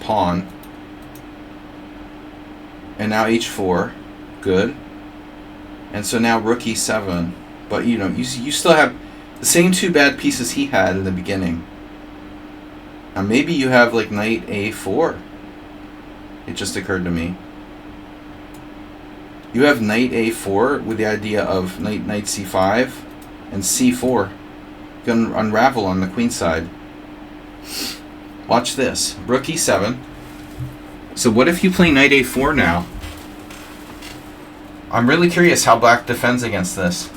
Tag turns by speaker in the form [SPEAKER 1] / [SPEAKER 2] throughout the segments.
[SPEAKER 1] pawn. And now h4. Good. And so now rook e7. But, you know, you still have the same two bad pieces he had in the beginning. Now maybe you have, like, knight a4. It just occurred to me. You have knight a4 with the idea of knight c5 and c4. You can unravel on the queen side. Watch this. Rook e7. So what if you play knight a4 now? I'm really curious how black defends against this.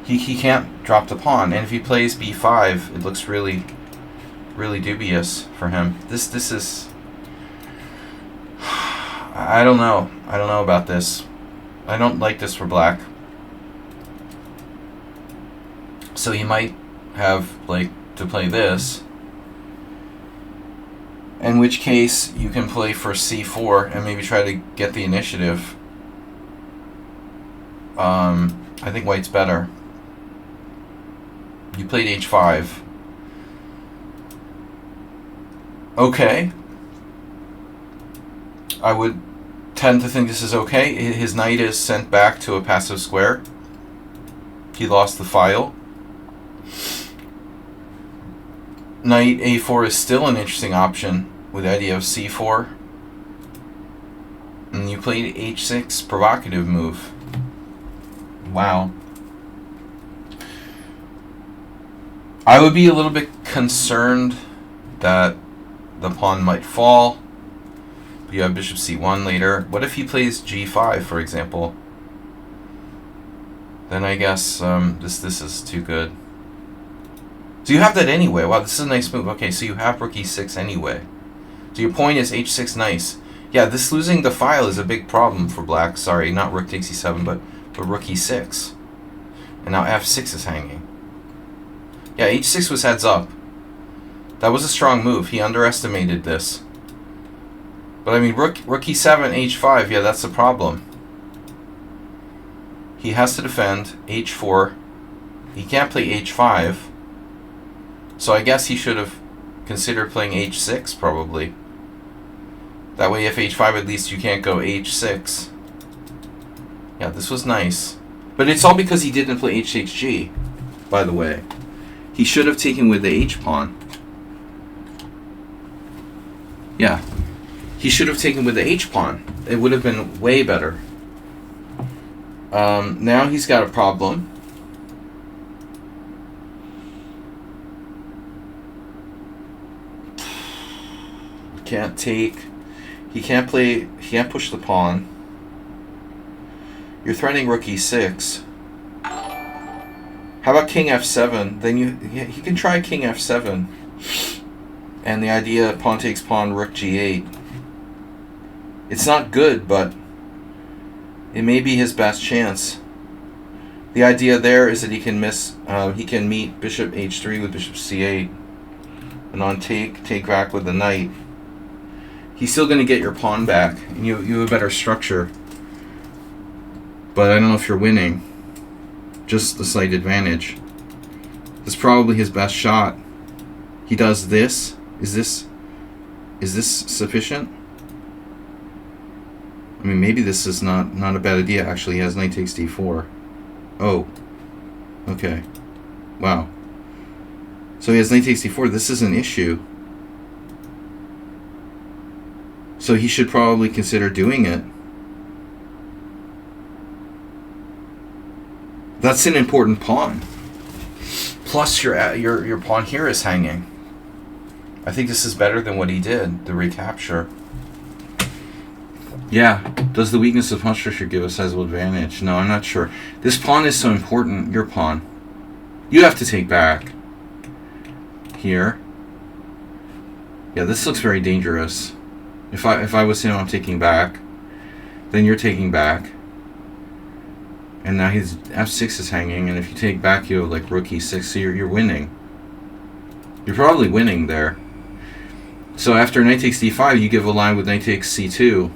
[SPEAKER 1] He can't drop the pawn, and if he plays b5, it looks really dubious for him. This is... I don't know. I don't know about this. I don't like this for black. So he might have, like, to play this. In which case, you can play for c4 and maybe try to get the initiative. I think white's better. You played h5. Okay. I would tend to think this is okay. His knight is sent back to a passive square. He lost the file. Knight a4 is still an interesting option with the idea of c4. And you played h6, provocative move. Wow. I would be a little bit concerned that the pawn might fall. You have bishop c1 later. What if he plays g5, for example? Then I guess this is too good. So you have that anyway. Wow, this is a nice move. Okay, so you have rook e6 anyway. So your point is h6 nice. Yeah, this losing the file is a big problem for black. Sorry, not rook takes e7, but rook e6. And now f6 is hanging. Yeah, h6 was heads up. That was a strong move. He underestimated this. But I mean, rook e7, h5, yeah, that's the problem. He has to defend h4. He can't play h5. So I guess he should have considered playing h6, probably. That way, if h5, at least you can't go h6. Yeah, this was nice. But it's all because he didn't play h6g, by the way. He should have taken with the h-pawn. Yeah. He should have taken with the h-pawn. It would have been way better. Now he's got a problem. Can't take... He can't play... He can't push the pawn. You're threatening rook e6. How about king f7? Then he can try king f7. And the idea, pawn takes pawn, rook g8. It's not good, but it may be his best chance. The idea there is that he can meet bishop h3 with bishop c8. And on take back with the knight. He's still going to get your pawn back. And you have a better structure. But I don't know if you're winning. Just the slight advantage. This is probably his best shot. He does this. Is this sufficient? I mean, maybe this is not a bad idea. Actually, he has knight takes d4. Oh. Okay. Wow. So he has knight takes d4. This is an issue. So he should probably consider doing it. That's an important pawn. Plus your pawn here is hanging. I think this is better than what he did, the recapture. Yeah. Does the weakness of pawn structure give a sizable advantage? No, I'm not sure. This pawn is so important. Your pawn. You have to take back. Here. Yeah, this looks very dangerous. If I was him, I'm taking back. Then you're taking back. And now his f6 is hanging, and if you take back, you have like rook e6, so you're winning. You're probably winning there. So after knight takes d5, you give a line with knight takes c2.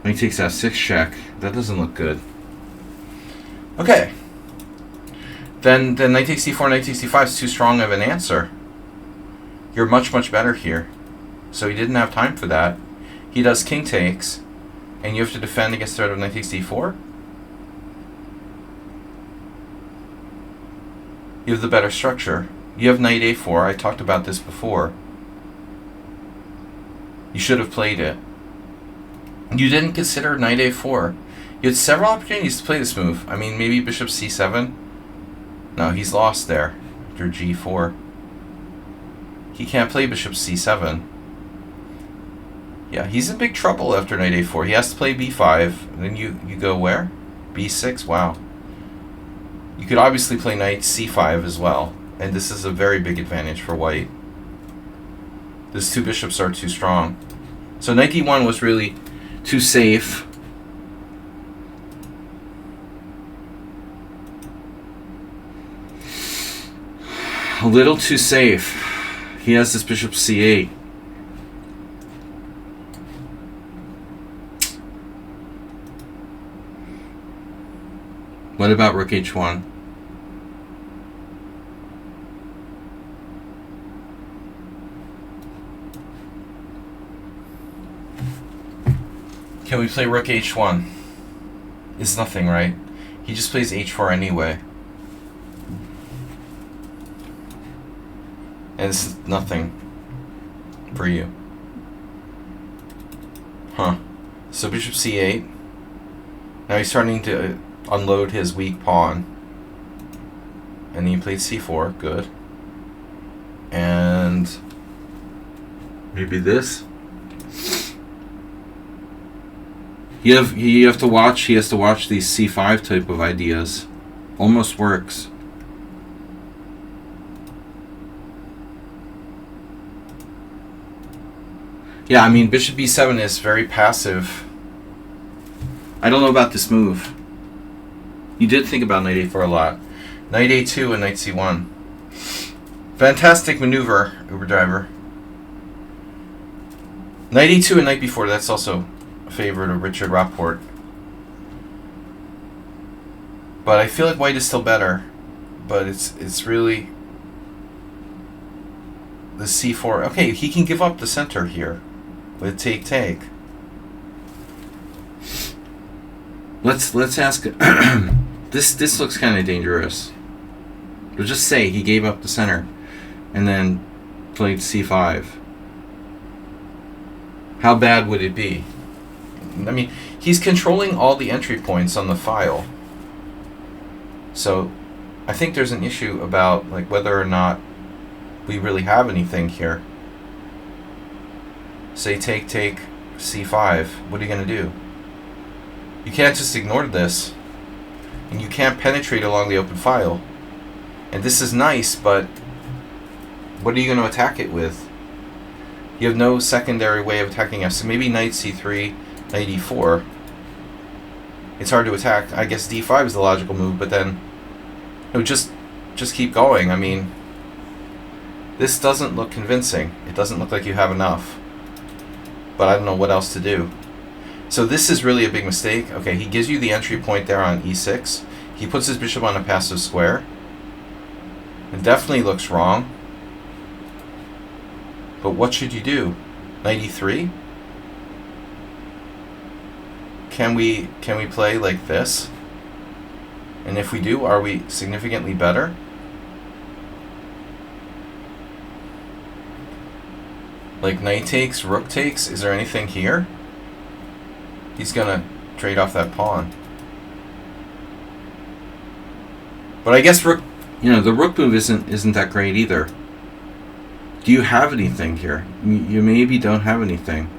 [SPEAKER 1] Knight takes f6 check. That doesn't look good. Okay. then knight takes d4, knight takes d5 is too strong of an answer. You're much, much better here. So he didn't have time for that. He does king takes, and you have to defend against the threat of knight takes d4. You have the better structure. You have knight a4. I talked about this before. You should have played it. You didn't consider knight a4. You had several opportunities to play this move. I mean, maybe bishop c7. No, he's lost there after g4. He can't play bishop c7. Yeah, he's in big trouble after knight a4. He has to play b5. And then you go where? b6? Wow. You could obviously play knight c5 as well. And this is a very big advantage for white. These two bishops are too strong. So knight d1 was really too safe. A little too safe. He has this bishop c8. What about rook h1? Can we play rook h1? It's nothing, right? He just plays h4 anyway. And it's nothing for you. Huh. So bishop c8. Now he's starting to unload his weak pawn. And he played c4. Good. And maybe this. You have to watch. He has to watch these c5 type of ideas. Almost works. Yeah, I mean, bishop b7 is very passive. I don't know about this move. You did think about knight a4 a lot. Knight a2 and knight c1. Fantastic maneuver, Uber driver. Knight e2 and knight b4, that's also a favorite of Richard Rapport. But I feel like white is still better. But it's really the c4. Okay, he can give up the center here with take. Let's ask. This looks kind of dangerous. We'll just say he gave up the center, and then played c5. How bad would it be? I mean, he's controlling all the entry points on the file. So, I think there's an issue about like whether or not we really have anything here. Say take c5. What are you going to do? You can't just ignore this. And you can't penetrate along the open file. And this is nice, but what are you going to attack it with? You have no secondary way of attacking f. So maybe knight c3, knight e4. It's hard to attack. I guess d5 is the logical move, but then no, just keep going. I mean, this doesn't look convincing. It doesn't look like you have enough. But I don't know what else to do. So this is really a big mistake. Okay, he gives you the entry point there on e6. He puts his bishop on a passive square. It definitely looks wrong. But what should you do? Knight e3? Can we play like this? And if we do, are we significantly better? Like knight takes, rook takes? Is there anything here? He's gonna trade off that pawn. But I guess rook, the rook move isn't that great either. Do you have anything here? You maybe don't have anything.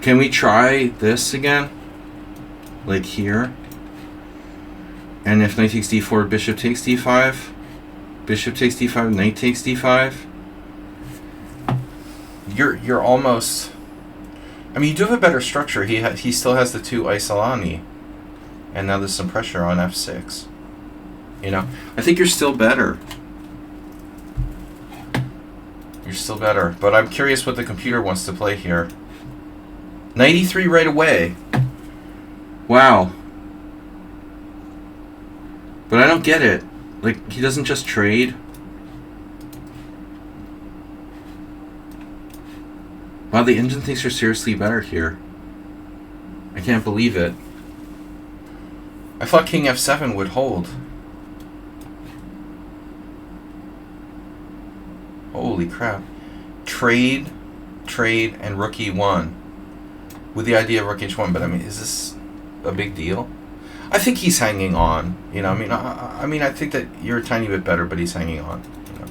[SPEAKER 1] Can we try this again? Like here? And if knight takes d4, bishop takes d5? Bishop takes d5, knight takes d5? You're almost... I mean, you do have a better structure. He still has the two Isolani. And now there's some pressure on f6. I think you're still better. You're still better. But I'm curious what the computer wants to play here. Knight e3 right away. Wow. But I don't get it. Like, he doesn't just trade. Wow, the engine thinks you're seriously better here. I can't believe it. I thought king f7 would hold. Holy crap. Trade, and rook e1. With the idea of rook h1, but I mean, is this a big deal? I think he's hanging on. You know, I mean, I think that you're a tiny bit better, but he's hanging on. You know.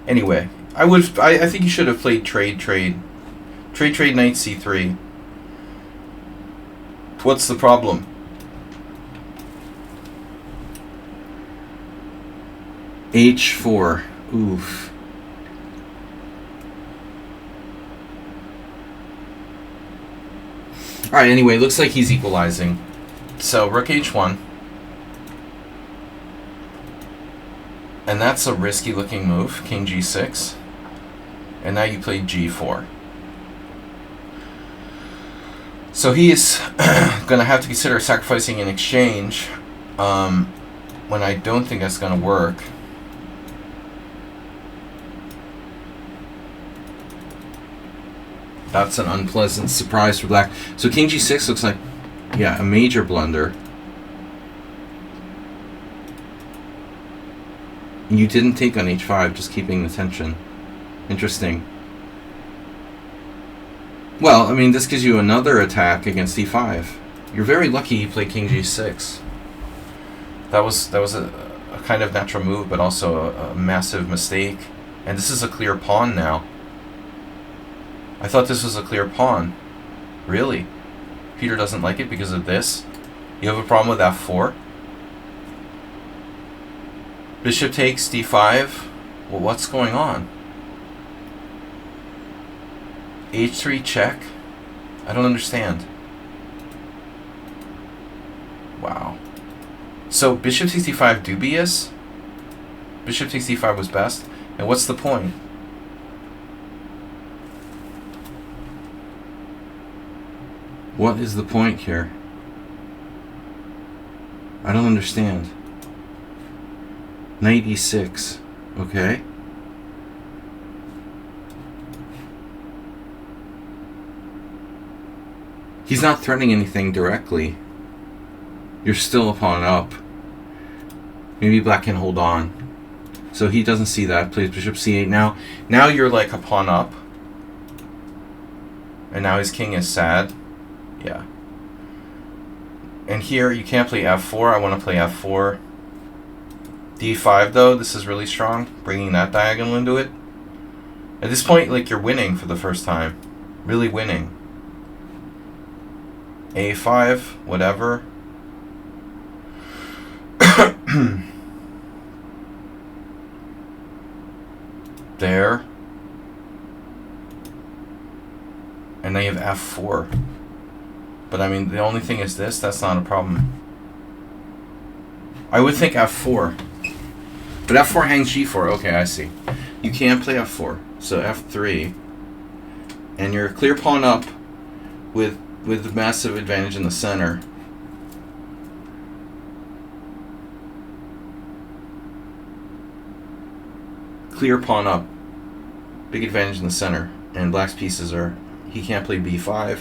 [SPEAKER 1] Anyway, I think you should have played trade, knight c3. What's the problem? h4. Oof. Alright, anyway, looks like he's equalizing. So, rook h1. And that's a risky looking move. King g6. And now you play g4. So he is going to have to consider sacrificing in exchange when I don't think that's going to work. That's an unpleasant surprise for black. So king g6 looks like, yeah, a major blunder. You didn't take on h5, just keeping the tension. Interesting. Well, I mean, this gives you another attack against e5. You're very lucky you played king g6. That was a kind of natural move, but also a massive mistake. And this is a clear pawn now. I thought this was a clear pawn. Really? Peter doesn't like it because of this? You have a problem with f4? Bishop takes d5? Well, what's going on? h3 check? I don't understand. Wow. So bishop 65 dubious? Bishop 65 was best? And what's the point? What is the point here? I don't understand. Knight e6. Okay. He's not threatening anything directly. You're still a pawn up. Maybe black can hold on. So he doesn't see that. Plays bishop c8. Now you're like a pawn up. And now his king is sad. Yeah. And here you can't play f4. I want to play f4. d5 though. This is really strong. Bringing that diagonal into it. At this point, like, you're winning for the first time. Really winning. a5, whatever. There. And now you have f4. But I mean, the only thing is this. That's not a problem. I would think f4. But f4 hangs g4. Okay, I see. You can't play f4. So f3. And you're a clear pawn up with massive advantage in the center. Clear pawn up. Big advantage in the center. And black's pieces are... He can't play b5.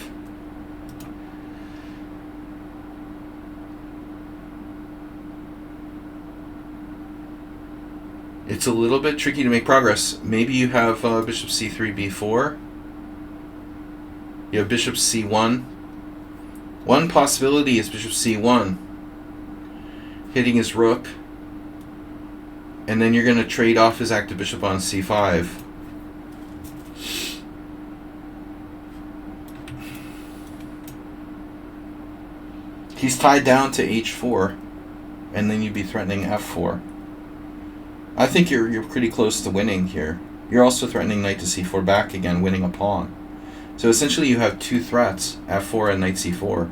[SPEAKER 1] It's a little bit tricky to make progress. Maybe you have bishop c3, b4. You have bishop c1. One possibility is bishop c1 hitting his rook, and then you're going to trade off his active bishop on c5. He's tied down to h4, and then you'd be threatening f4. I think you're pretty close to winning here. You're also threatening knight to c4 back again, winning a pawn. So essentially you have two threats, f4 and knight c4.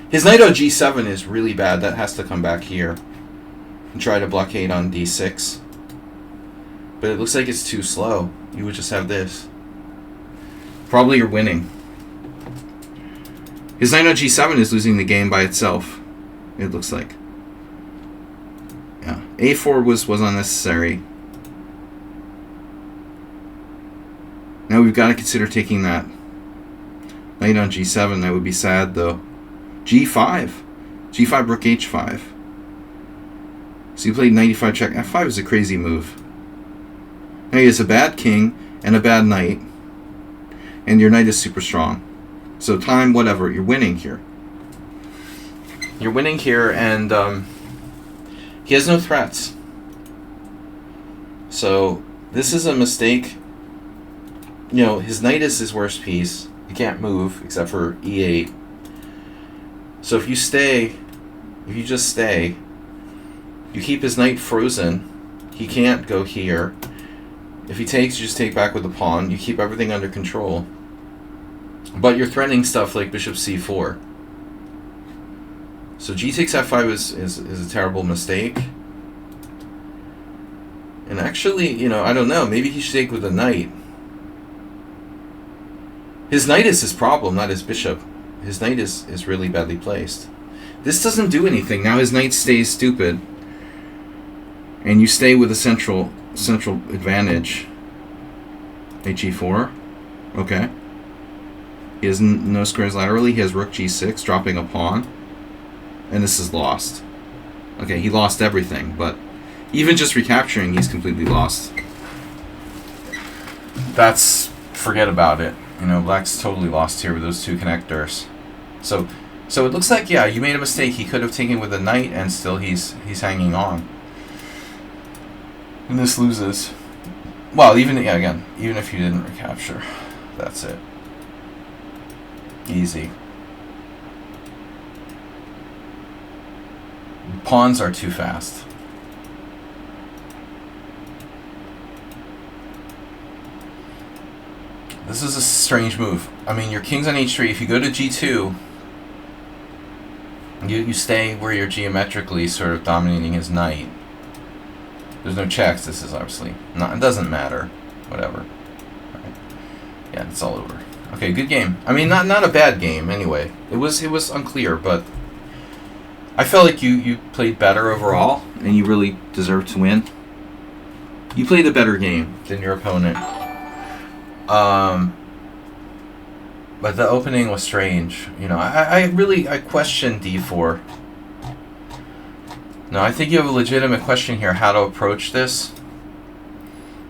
[SPEAKER 1] His knight on g7 is really bad. That has to come back here and try to blockade on d6. But it looks like it's too slow. You would just have this. Probably you're winning. His knight on g7 is losing the game by itself, it looks like. Yeah, a4 was unnecessary. Now we've got to consider taking that knight on g7. That would be sad, though. g5. g5, rook h5. So you played knight e5 check. f5 is a crazy move. Now he has a bad king and a bad knight. And your knight is super strong. So time, whatever. You're winning here. You're winning here, and he has no threats. So this is a mistake. You know, his knight is his worst piece. He can't move except for e8. So if you just stay, you keep his knight frozen. He can't go here. If he takes, you just take back with the pawn. You keep everything under control. But you're threatening stuff like bishop c4. So g takes f5 is a terrible mistake. And actually, you know, I don't know. Maybe he should take with the knight. His knight is his problem, not his bishop. His knight is really badly placed. This doesn't do anything. Now his knight stays stupid. And you stay with a central advantage. H4. Okay. He has no squares laterally. He has rook g6, dropping a pawn. And this is lost. Okay, he lost everything, but even just recapturing, he's completely lost. Forget about it. You know, black's totally lost here with those two connectors. So it looks like, yeah, you made a mistake. He could have taken with a knight, and still he's hanging on. And this loses. Well, even if you didn't recapture, that's it. Easy. Pawns are too fast. This is a strange move. I mean, your king's on h3. If you go to g2, you stay where you're geometrically sort of dominating his knight. There's no checks. This is obviously not. It doesn't matter. Whatever. Right. Yeah, it's all over. Okay, good game. I mean, not a bad game anyway. It was unclear, but I felt like you played better overall, and you really deserved to win. You played a better game than your opponent. But the opening was strange. You know, I question d4. No, I think you have a legitimate question here, how to approach this.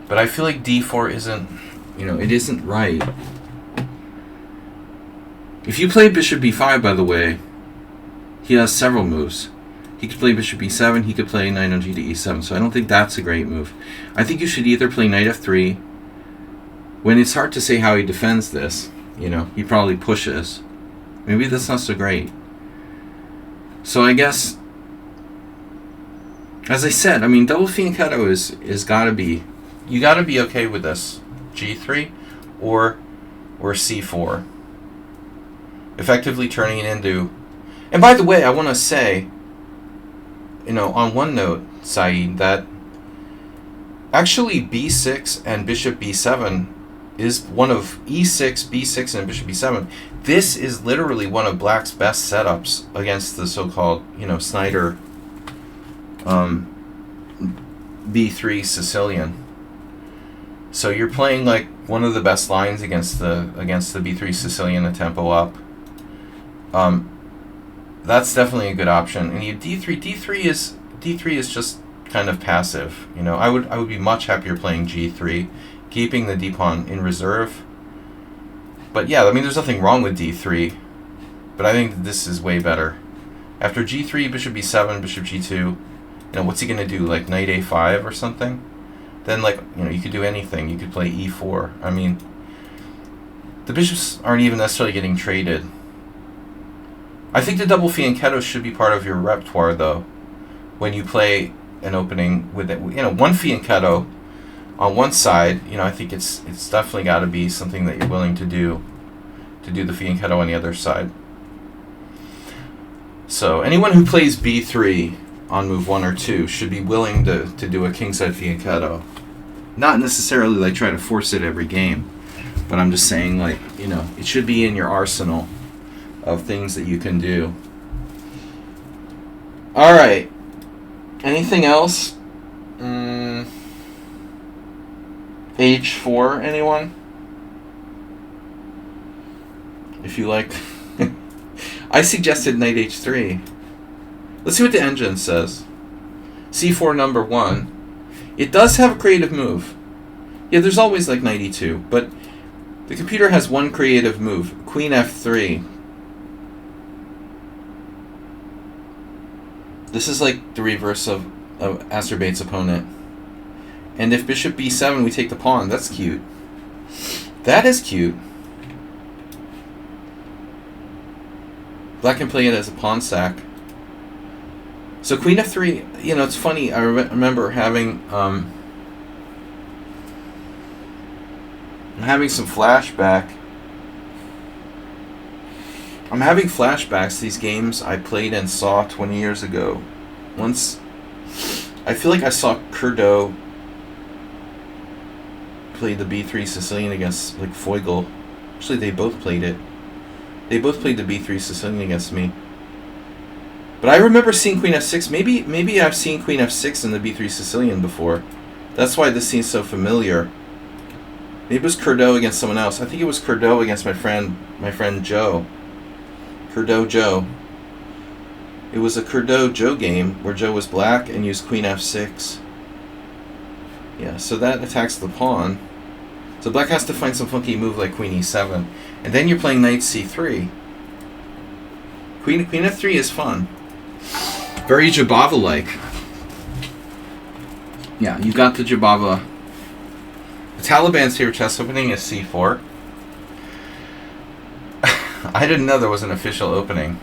[SPEAKER 1] But I feel like d4 isn't, you know, it isn't right. If you play bishop b5, by the way, he has several moves. He could play bishop e7, he could play knight on g to e7, so I don't think that's a great move. I think you should either play knight f3, when it's hard to say how he defends this, you know, he probably pushes. Maybe that's not so great. So I guess, as I said, I mean, double fianchetto is gotta be, you gotta be okay with this. g3 or c4. Effectively turning it into, and by the way, I want to say, you know, on one note, Saeed, that actually b6 and bishop b7 is one of e6, b6, and bishop b7. This is literally one of black's best setups against the so-called, you know, Snyder b3 Sicilian. So you're playing like one of the best lines against the b3 Sicilian, a tempo up. That's definitely a good option. And you d3. D3 is just kind of passive. You know, I would be much happier playing g3, keeping the d pawn in reserve. But yeah, I mean, there's nothing wrong with d3, but I think that this is way better. After g3, bishop b7, bishop g2. You know, what's he gonna do? Like knight a5 or something? Then, like, you know, you could do anything. You could play e4. I mean, the bishops aren't even necessarily getting traded. I think the double fianchetto should be part of your repertoire, though, when you play an opening with it. You know, one fianchetto on one side. You know, I think it's definitely got to be something that you're willing to do the fianchetto on the other side. So anyone who plays b3 on move 1 or 2 should be willing to do a kingside fianchetto. Not necessarily like try to force it every game, but I'm just saying, like, you know, it should be in your arsenal of things that you can do. All right. Anything else? H4, anyone? If you like. I suggested knight h3. Let's see what the engine says. C4 number 1. It does have a creative move. Yeah, there's always like knight e2, but the computer has one creative move. Queen f3. This is like the reverse of Astorbate's opponent. And if bishop b7, we take the pawn. That's cute. That is cute. Black can play it as a pawn sack. So queen f3, you know, it's funny. I remember having I'm having some flashback. I'm having flashbacks to these games I played and saw 20 years ago. Once, I feel like I saw Curdo play the b3 Sicilian against like Feugl. Actually, they both played it. They both played the b3 Sicilian against me. But I remember seeing queen f6. Maybe I've seen queen f6 in the b3 Sicilian before. That's why this seems so familiar. Maybe it was Curdo against someone else. I think it was Curdo against my friend Joe. Curdo Joe. It was a Curdo Joe game where Joe was black and used queen f6. Yeah, so that attacks the pawn. So black has to find some funky move like queen e7. And then you're playing knight c3. Queen f3 is fun. Very Jabava-like. Yeah, you got the Jabava. The Taliban's favorite chess opening is c4. I didn't know there was an official opening.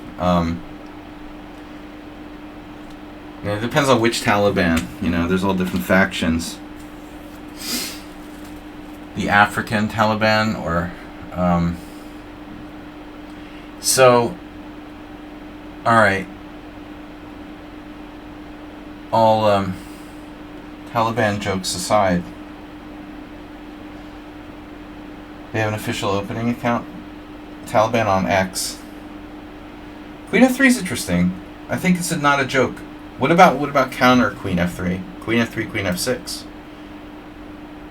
[SPEAKER 1] It depends on which Taliban. You know, there's all different factions. The African Taliban, or so. All right. All Taliban jokes aside, they have an official opening account. Taliban on X. Queen f3 is interesting. I think it's not a joke. What about counter queen f3? Queen f3, queen f6.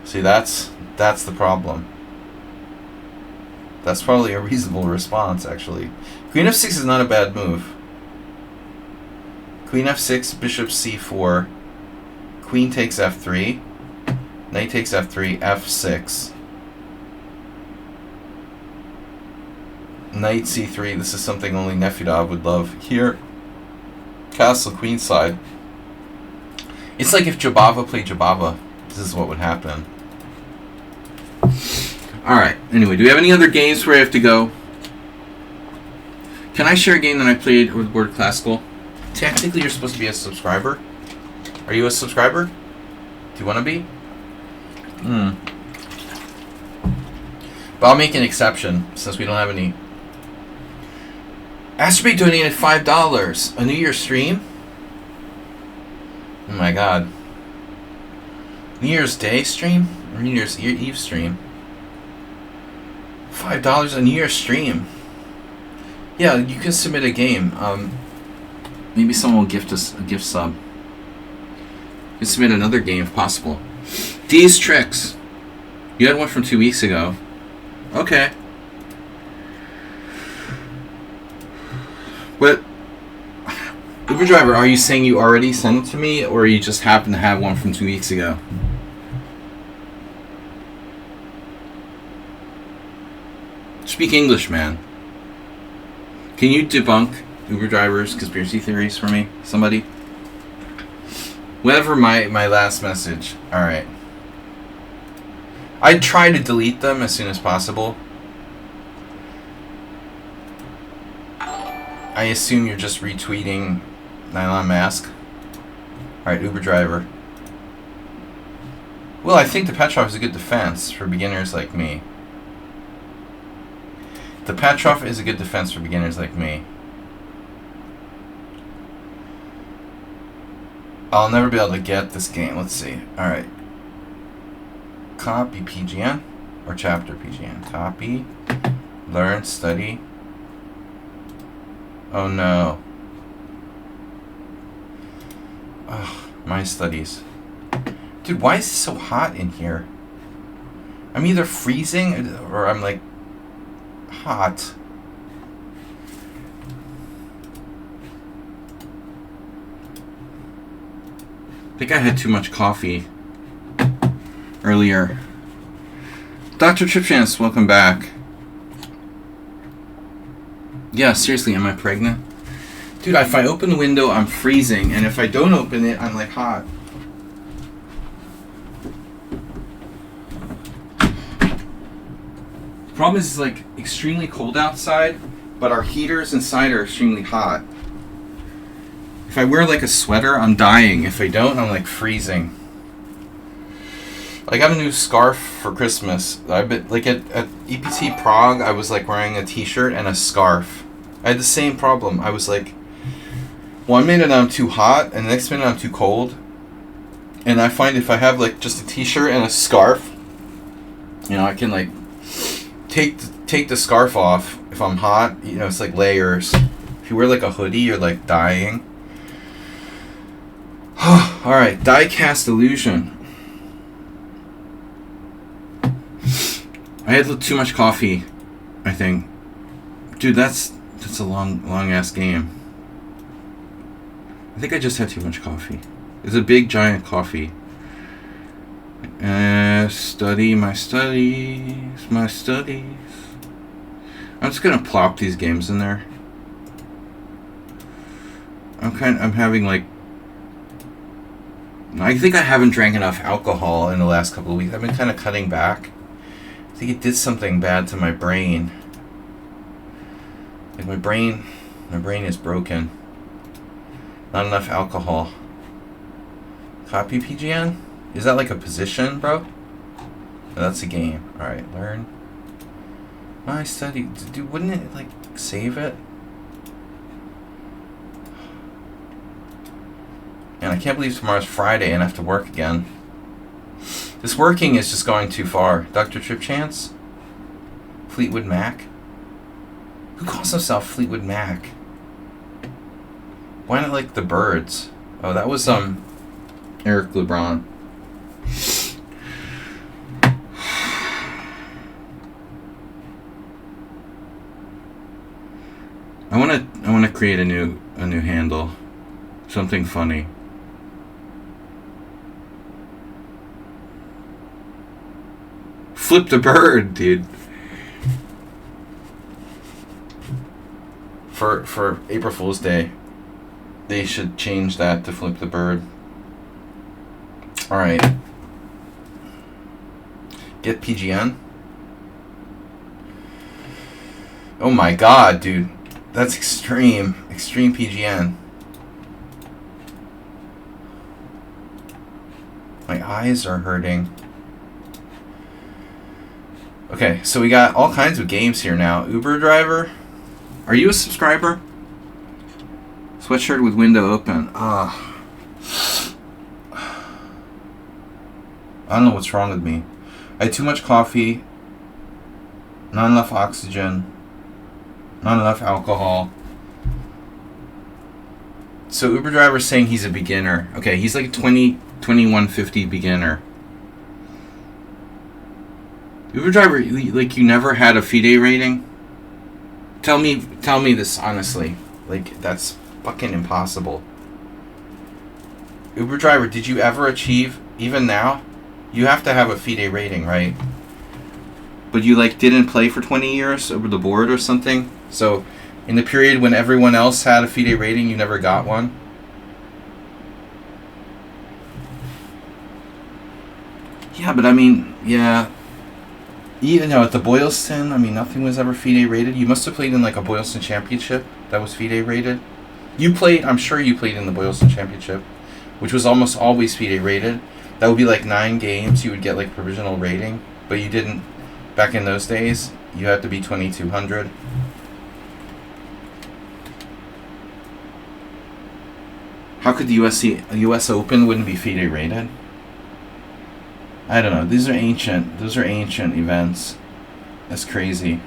[SPEAKER 1] See, that's the problem. That's probably a reasonable response, actually. Queen f6 is not a bad move. Queen f6, bishop c4, queen takes f3, knight takes f3, f6, knight c3. This is something only Nefedov would love. Here, castle queenside. It's like if Jabava played Jabava. This is what would happen. Alright, anyway, do we have any other games where I have to go? Can I share a game that I played with Word Classical? Technically, you're supposed to be a subscriber. Are you a subscriber? Do you want to be? But I'll make an exception, since we don't have any. Astrobate donated $5. A New Year's stream? Oh my god. New Year's Day stream? Or New Year's Eve stream? $5 a New Year's stream. Yeah, you can submit a game. Maybe someone will gift us a gift sub. You can submit another game if possible. These tricks. You had one from 2 weeks ago. Okay. But Uber driver, are you saying you already sent it to me, or you just happen to have one from 2 weeks ago? Speak English, man. Can you debunk Uber drivers' conspiracy theories for me? Somebody? Whatever my last message. Alright. I'd try to delete them as soon as possible. I assume you're just retweeting Nylon Mask. Alright, Uber driver. Well, I think the Petrov is a good defense for beginners like me. The Petrov is a good defense for beginners like me. I'll never be able to get this game. Let's see. Alright. Copy PGN. Or chapter PGN. Copy. Learn. Study. Oh no. Ugh. My studies. Dude, why is it so hot in here? I'm either freezing or I'm like hot. I think I had too much coffee earlier. Dr. Tripchance, welcome back. Yeah, seriously, am I pregnant? Dude, if I open the window, I'm freezing, and if I don't open it, I'm like hot. The problem is it's like extremely cold outside, but our heaters inside are extremely hot. If I wear like a sweater, I'm dying. If I don't, I'm like freezing. I got a new scarf for Christmas. I've been like at EPT Prague, I was like wearing a t-shirt and a scarf. I had the same problem. I was like, 1 minute I'm too hot, and the next minute I'm too cold. And I find if I have like just a t-shirt and a scarf, you know, I can like take the scarf off if I'm hot. You know, it's like layers. If you wear like a hoodie, you're like dying. All right, die-cast illusion. I had too much coffee, I think. Dude, that's a long ass game. I think I just had too much coffee. It's a big giant coffee. Study my studies. I'm just gonna plop these games in there. I'm having like, I think I haven't drank enough alcohol in the last couple of weeks. I've been kind of cutting back. I think it did something bad to my brain. Like my brain is broken. Not enough alcohol. Copy PGN? Is that like a position, bro? No, that's a game. Alright, learn. My study. Dude, wouldn't it like save it? And I can't believe tomorrow's Friday and I have to work again. This working is just going too far. Dr. Tripchance? Fleetwood Mac? Who calls himself Fleetwood Mac? Why not like the Birds? Oh, that was Eric LeBron. I wanna create a new handle. Something funny. Flip the bird, dude. For April Fool's Day, they should change that to flip the bird. Alright. Get PGN. Oh my god, dude. That's extreme. Extreme PGN. My eyes are hurting. Okay, so we got all kinds of games here now. Uber driver. Are you a subscriber? Sweatshirt with window open. I don't know what's wrong with me. I had too much coffee. Not enough oxygen. Not enough alcohol. So Uber driver's saying he's a beginner. Okay, he's like a 2150 beginner. Uber driver, like you never had a FIDE rating? Tell me this honestly. Like, that's fucking impossible. Uber driver, did you ever achieve, even now, you have to have a FIDE rating, right? But you like didn't play for 20 years over the board or something? So, in the period when everyone else had a FIDE rating, you never got one? Yeah, but I mean, yeah. You know, at the Boylston, I mean, nothing was ever FIDE rated. You must have played in like a Boylston Championship that was FIDE rated. You played, I'm sure you played in the Boylston Championship, which was almost always FIDE rated. That would be like 9 games, you would get like provisional rating, but you didn't, back in those days, you had to be 2200. How could the US Open wouldn't be FIDE rated? I don't know. Those are ancient events. That's crazy.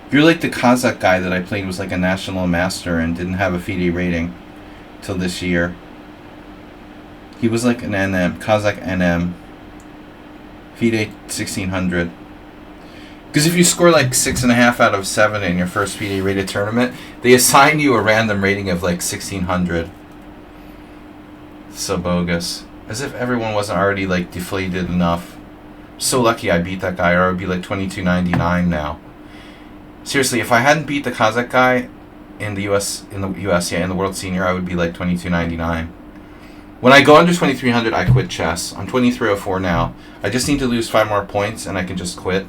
[SPEAKER 1] If you're like the Kazakh guy that I played was like a national master and didn't have a FIDE rating till this year. He was like an NM, Kazakh NM. FIDE 1600. Because if you score like 6.5 out of 7 in your first FIDE rated tournament, they assign you a random rating of like 1600. So bogus. As if everyone wasn't already like deflated enough. So lucky I beat that guy, or I would be like 2299 now. Seriously, if I hadn't beat the Kazakh guy in the US, in the World Senior, I would be like 2299. When I go under 2300, I quit chess. I'm 2304 now. I just need to lose 5 more points and I can just quit.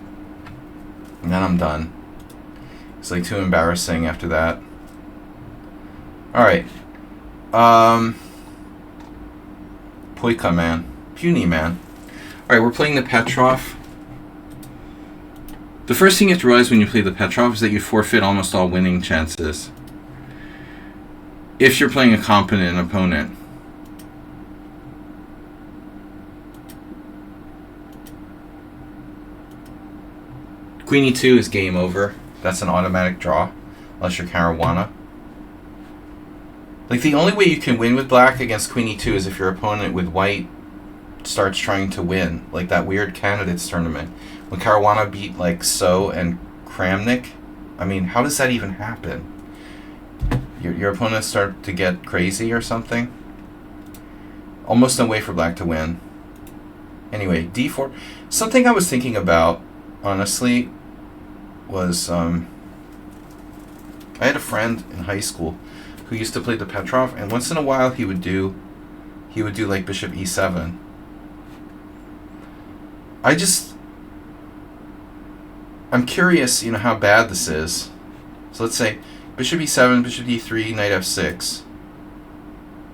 [SPEAKER 1] And then I'm done. It's like too embarrassing after that. Alright. Poika, man. Puny, man. Alright, we're playing the Petrov. The first thing you have to realize when you play the Petrov is that you forfeit almost all winning chances. If you're playing a competent opponent. Queen e2 is game over. That's an automatic draw. Unless you're Caruana. Like, the only way you can win with black against Queen e2 is if your opponent with white starts trying to win. Like that weird candidates tournament. When Caruana beat, like, So and Kramnik. I mean, how does that even happen? Your opponents start to get crazy or something? Almost no way for black to win. Anyway, d4. Something I was thinking about, honestly, was I had a friend in high school who used to play the Petrov, and once in a while he would do like bishop e7. I'm curious, how bad this is. So let's say bishop e7, bishop d3, knight f6.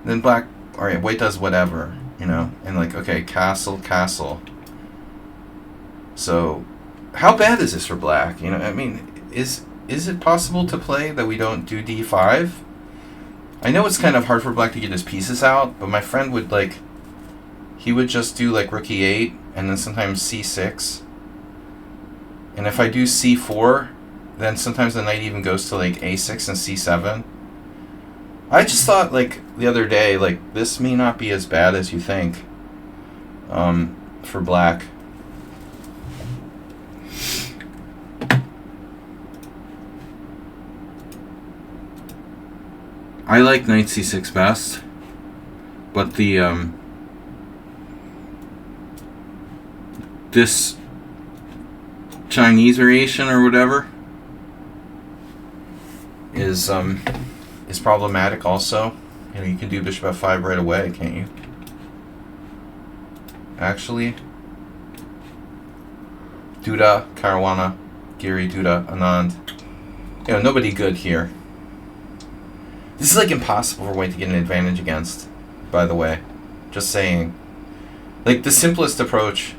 [SPEAKER 1] Then black, alright, white does whatever, and like, okay, castle, castle. So how bad is this for black? I mean, is it possible to play that we don't do d5? I know it's kind of hard for black to get his pieces out, but my friend would he would just do like rook e8 and then sometimes c6. And if I do c4, then sometimes the knight even goes to like a6 and c7. I just thought like the other day, like this may not be as bad as you think for black. I like knight c6 best, but the this Chinese variation or whatever is problematic also. You can do bishop f5 right away, can't you? Actually, Duda, Caruana, Giri, Duda, Anand. Nobody good here. This is like impossible for white to get an advantage against, by the way. Just saying. Like, the simplest approach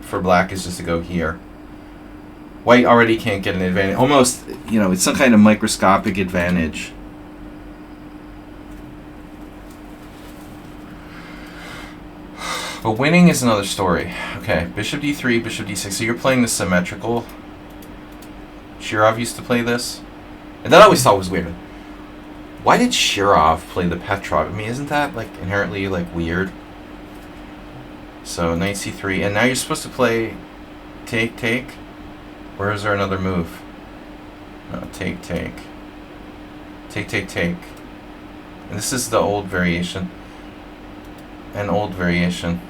[SPEAKER 1] for black is just to go here. White already can't get an advantage. Almost, it's some kind of microscopic advantage. But winning is another story. Okay, bishop d3, bishop d6. So you're playing the symmetrical. Shirov used to play this. And that I always thought was weird. Why did Shirov play the Petrov? I mean, isn't that like inherently like weird? So knight c3, and now you're supposed to play take, take. Or is there another move? No, take, take. Take, take, take. And this is the old variation. An old variation.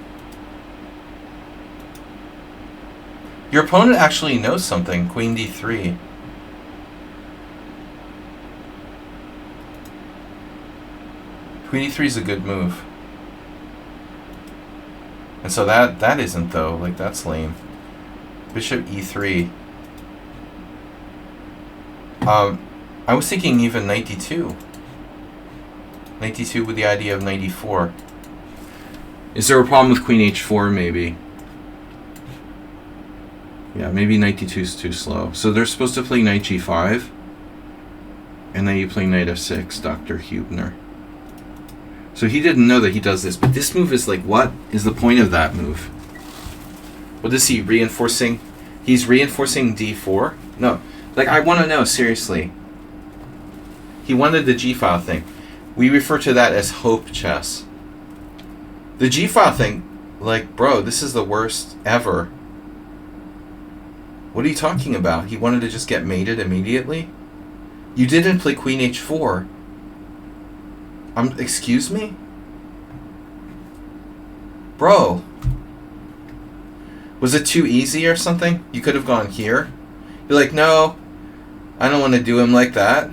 [SPEAKER 1] Your opponent actually knows something. Queen d3. Queen e3 is a good move. And so that isn't, though. Like, that's lame. Bishop e3. I was thinking even knight d2. Knight d2 with the idea of knight e4. Is there a problem with queen h4, maybe? Yeah, maybe knight d2 is too slow. So they're supposed to play knight g5. And then you play knight f6, Dr. Hubner. So he didn't know that he does this, but this move is like, what is the point of that move? What is he reinforcing? He's reinforcing d4? No. Like, I want to know, seriously. He wanted the g-file thing. We refer to that as hope chess. The G-file thing, like, bro, this is the worst ever. What are you talking about? He wanted to just get mated immediately? You didn't play Queen H4. Excuse me? Bro. Was it too easy or something? You could have gone here. You're like, no, I don't want to do him like that.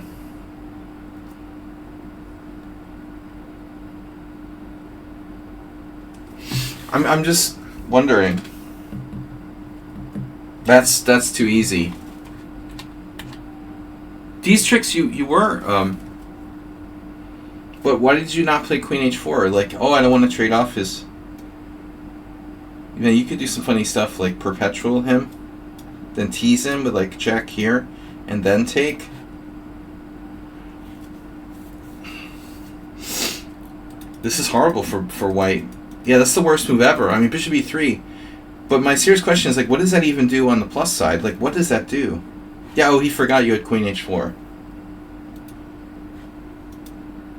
[SPEAKER 1] I'm just wondering. That's too easy. These tricks you were, but why did you not play Queen H4? Like, oh, I don't want to trade off his. You know, you could do some funny stuff like perpetual him, then tease him with like Jack here, and then take. This is horrible for white. Yeah, that's the worst move ever. I mean, Bishop E3. But my serious question is, like, what does that even do on the plus side? Like, what does that do? Yeah, oh, he forgot you had Queen H4.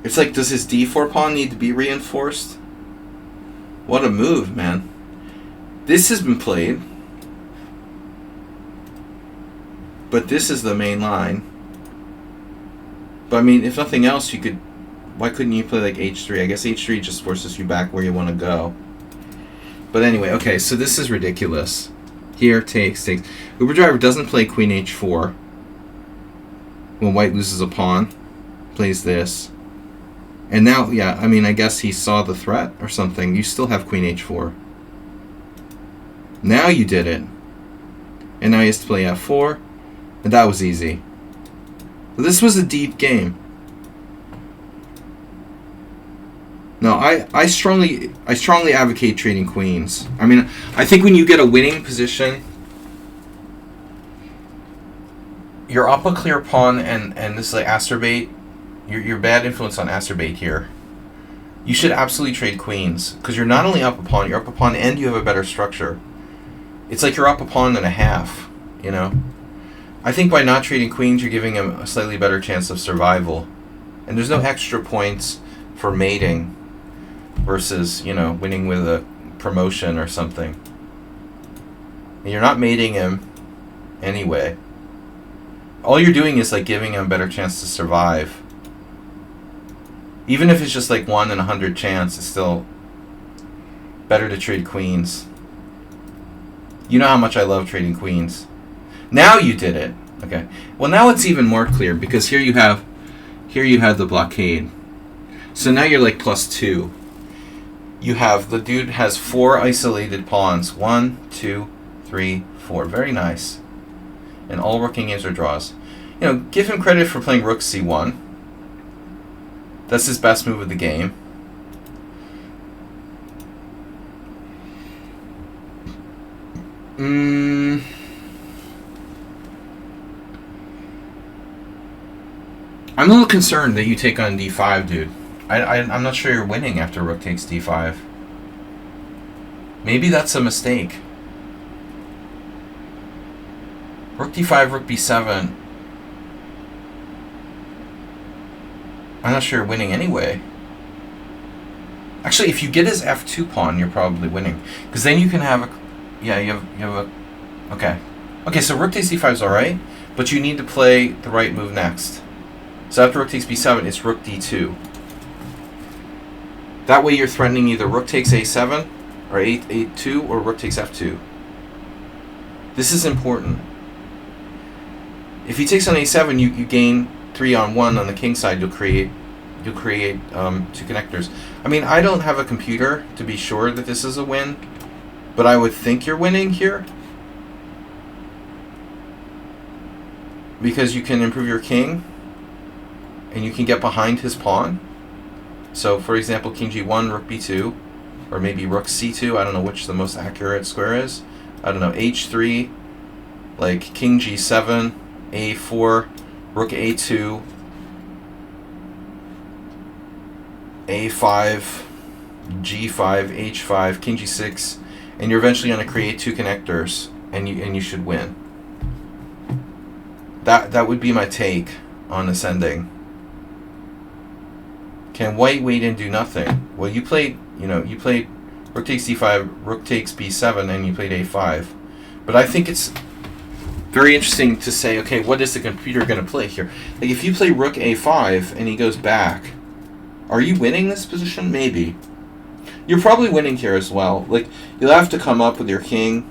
[SPEAKER 1] It's like, does his D4 pawn need to be reinforced? What a move, man. This has been played. But this is the main line. But, I mean, if nothing else, you could... Why couldn't you play like H3? I guess H3 just forces you back where you want to go. But anyway, okay, so this is ridiculous. Here, takes. Uber Driver doesn't play Queen H4. When white loses a pawn. Plays this. And now, yeah, I mean, I guess he saw the threat or something. You still have Queen H4. Now you did it. And now he has to play F4. And that was easy. So this was a deep game. No, I strongly advocate trading queens. I mean, I think when you get a winning position, you're up a clear pawn and this is like acerbate. You're bad influence on acerbate here. You should absolutely trade queens because you're not only up a pawn, you're up a pawn and you have a better structure. It's like you're up a pawn and a half, you know? I think by not trading queens, you're giving him a slightly better chance of survival. And there's no extra points for mating versus, you know, winning with a promotion or something. And you're not mating him anyway. All you're doing is like giving him a better chance to survive. Even if it's just like 1 in 100 chance, it's still better to trade queens. You know how much I love trading queens. Now you did it. Okay. Well, now it's even more clear because here you had the blockade. So now you're like +2. You have, the dude has 4 isolated pawns. 1, 2, 3, 4. Very nice. And all working games are draws. You know, give him credit for playing Rook C1. That's his best move of the game. I'm a little concerned that you take on D5, dude. I'm not sure you're winning after Rook takes D5. Maybe that's a mistake. Rook D5, Rook B7. I'm not sure you're winning anyway. Actually, if you get his F2 pawn, you're probably winning. Because then you can have a... Yeah, you have a... Okay. Okay, so Rook takes D5 is alright, but you need to play the right move next. So after Rook takes B7, it's Rook D2. That way you're threatening either Rook takes A7, or A2, or Rook takes F2. This is important. If he takes on A7, you gain 3 on 1 on the king side. You'll create 2 connectors. I mean, I don't have a computer to be sure that this is a win, but I would think you're winning here. Because you can improve your king, and you can get behind his pawn. So, for example, King G1, Rook B2, or maybe Rook C2. I don't know which the most accurate square is. I don't know, H3, like King G7, A4, Rook A2, A5, G5, H5, King G6, and you're eventually going to create 2 connectors, and you should win. That would be my take on ascending. Can white wait and do nothing? Well, you played rook takes d5, rook takes b7, and you played a5. But I think it's very interesting to say, okay, what is the computer going to play here? Like, if you play rook a5 and he goes back, are you winning this position? Maybe. You're probably winning here as well. Like, you'll have to come up with your king,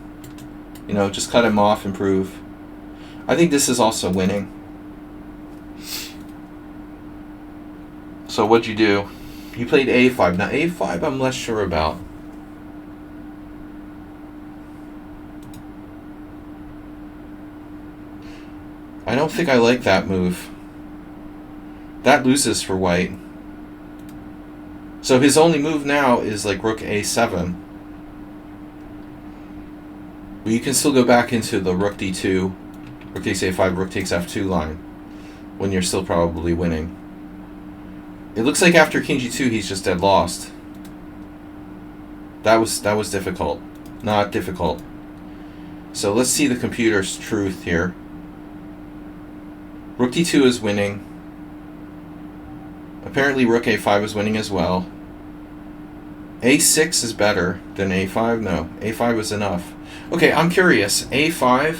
[SPEAKER 1] you know, just cut him off, improve. I think this is also winning. So what'd you do? You played a5. Now a5 I'm less sure about. I don't think I like that move. That loses for white. So his only move now is like rook a7. But you can still go back into the rook d2, rook takes a5, rook takes f2 line when you're still probably winning. It looks like after king g2 he's just dead lost. That was difficult. Not difficult. So let's see the computer's truth here. Rook d2 is winning. Apparently rook a5 is winning as well. a6 is better than a5. No, a5 is enough. Okay, I'm curious. a5,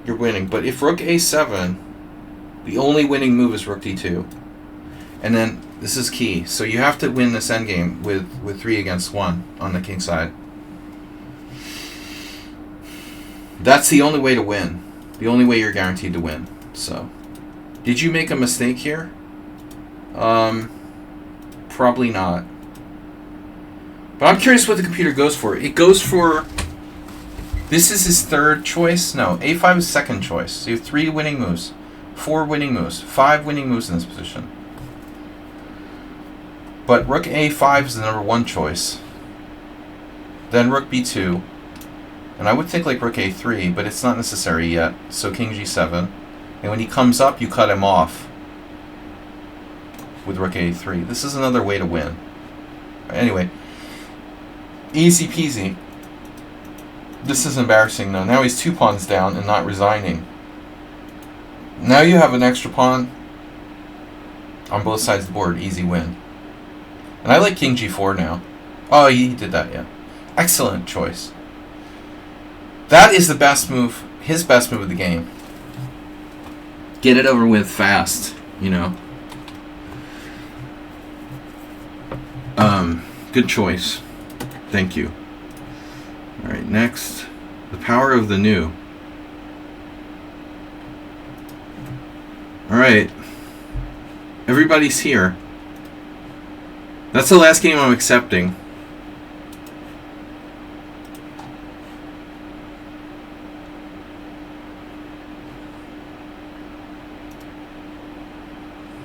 [SPEAKER 1] you're winning. But if rook a7, the only winning move is rook d2. And then, this is key. So you have to win this endgame with 3 against 1 on the king side. That's the only way to win. The only way you're guaranteed to win. So, did you make a mistake here? Probably not. But I'm curious what the computer goes for. It goes for... This is his third choice? No, a5 is second choice. So you have 3 winning moves. 4 winning moves. 5 winning moves in this position. But rook a5 is the number 1 choice. Then rook b2. And I would think like rook a3, but it's not necessary yet. So king g7. And when he comes up, you cut him off with rook a3. This is another way to win. Anyway, easy peasy. This is embarrassing though. Now he's 2 pawns down and not resigning. Now you have an extra pawn on both sides of the board. Easy win. And I like king g4 now. Oh, he did that, yeah. Excellent choice. That is the best move, his best move of the game. Get it over with fast, you know. Good choice. Thank you. Alright, next. The power of the new. Alright. Everybody's here. That's the last game I'm accepting.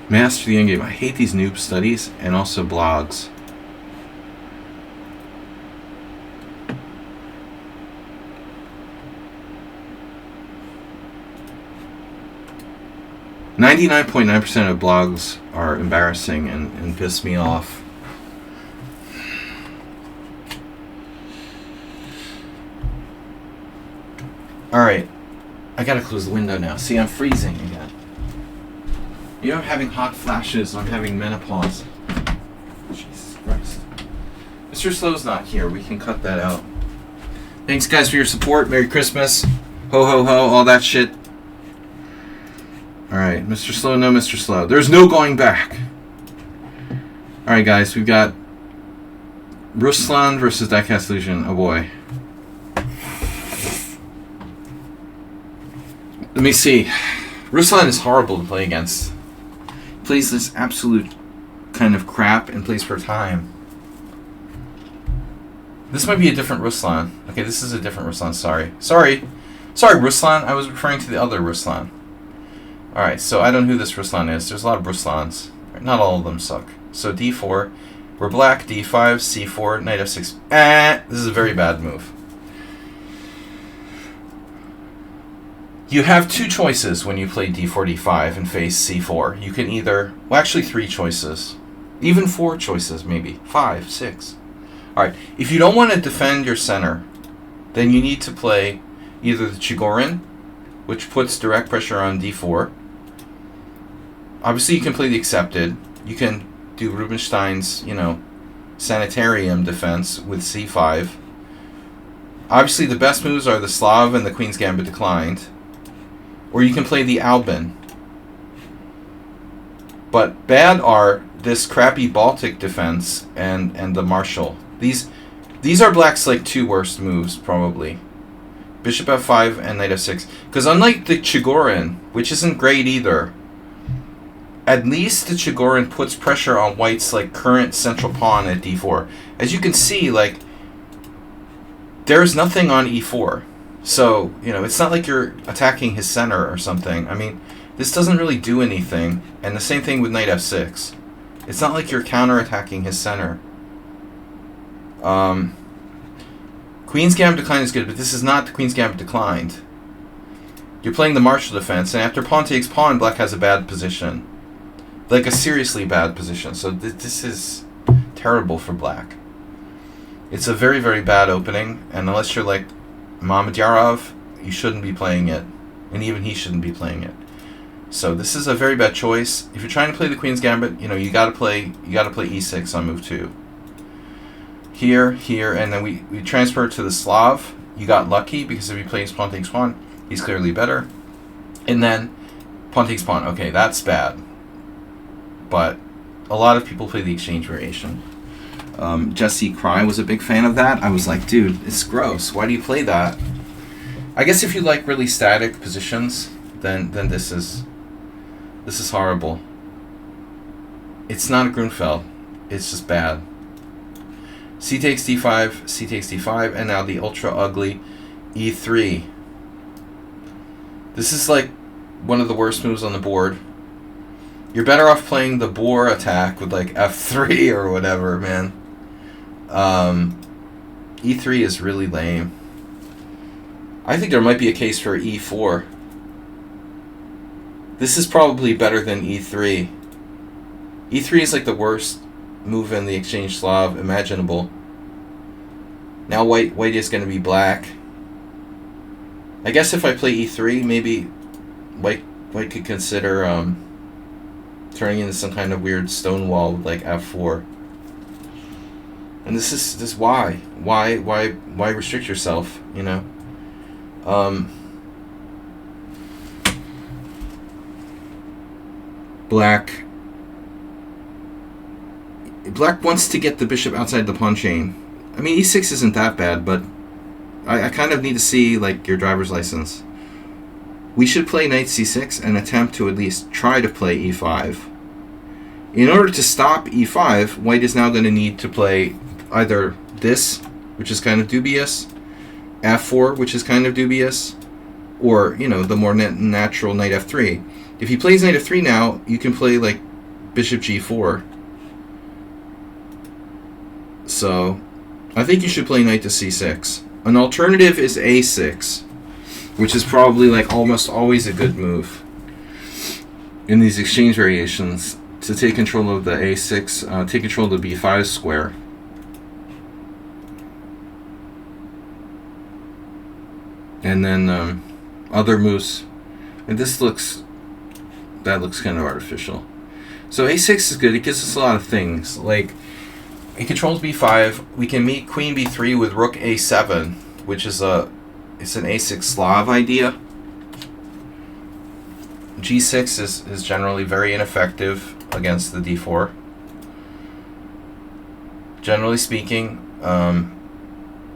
[SPEAKER 1] Master the endgame. I hate these noob studies and also blogs. .9% of blogs are embarrassing and piss me off. Alright. I gotta close the window now. See, I'm freezing again. You know, I'm having hot flashes. I'm having menopause. Jesus Christ. Mr. Slow's not here. We can cut that out. Thanks, guys, for your support. Merry Christmas. Ho, ho, ho. All that shit. Alright, Mr. Slow, no Mr. Slow. There's no going back. Alright, guys. We've got Ruslan versus Diecast Illusion. Oh, boy. Let me see. Ruslan is horrible to play against. He plays this absolute kind of crap and plays for time. This might be a different Ruslan. Okay, this is a different Ruslan. Sorry, Ruslan. I was referring to the other Ruslan. Alright, so I don't know who this Ruslan is. There's a lot of Ruslans. Not all of them suck. So d4. We're black. d5, c4, knight f6. This is a very bad move. You have 2 choices when you play d4, d5 and face c4. You can either... Well, actually 3 choices. Even 4 choices, maybe. 5, 6. Alright, if you don't want to defend your center, then you need to play either the Chigorin, which puts direct pressure on d4. Obviously, you can play the accepted. You can do Rubinstein's, you know, Sanitarium defense with c5. Obviously, the best moves are the Slav and the Queen's Gambit declined. Or you can play the Albin. But bad are this crappy Baltic defense and the Marshal. These are Black's like 2 worst moves, probably. Bishop f5 and Knight f6. Because unlike the Chigorin, which isn't great either, at least the Chigorin puts pressure on White's like current central pawn at d4. As you can see, like, there's nothing on e4. So, it's not like you're attacking his center or something. I mean, this doesn't really do anything. And the same thing with Knight f6. It's not like you're counterattacking his center. Queen's Gambit declined is good, but this is not the Queen's Gambit declined. You're playing the Marshal defense, and after pawn takes pawn, Black has a bad position. Like a seriously bad position. So this is terrible for Black. It's a very, very bad opening, and unless you're like Mamedyarov, you shouldn't be playing it, and even he shouldn't be playing it. So this is a very bad choice. If you're trying to play the Queen's Gambit, you gotta play e6 on move 2. Here, and then we transfer to the Slav. You got lucky because if he plays pawn takes pawn, he's clearly better. And then pawn takes pawn. Okay, that's bad. But a lot of people play the exchange variation. Jesse Cry was a big fan of that. I was like, dude, it's gross. Why do you play that? I guess if you like really static positions, then this is horrible. It's not a Grunfeld. It's just bad. C takes d5, C takes d5, and now the ultra ugly e3. This is like one of the worst moves on the board. You're better off playing the boar attack with like f3 or whatever, man. E3 is really lame. I think there might be a case for e4. This is probably better than e3. E3 is like the worst move in the exchange Slav imaginable. Now white is going to be black. I guess if I play e3, maybe white could consider turning into some kind of weird stone wall with like f4. And this is why restrict yourself, Black wants to get the bishop outside the pawn chain. I mean, e6 isn't that bad, but I kind of need to see like your driver's license. We should play knight c6 and attempt to at least try to play e5. In order to stop e5, white is now going to need to play either this, which is kind of dubious, f4, which is kind of dubious, or, the more natural knight f3. If he plays knight f3 now, you can play like bishop g4. So, I think you should play knight to c6. An alternative is a6, which is probably like almost always a good move in these exchange variations, to take control of the a6, take control of the b5 square. And then other moves. And that looks kind of artificial. So a6 is good. It gives us a lot of things. Like, it controls b5. We can meet queen b3 with rook a7, which is it's an a6 Slav idea. g6 is generally very ineffective against the d4. Generally speaking,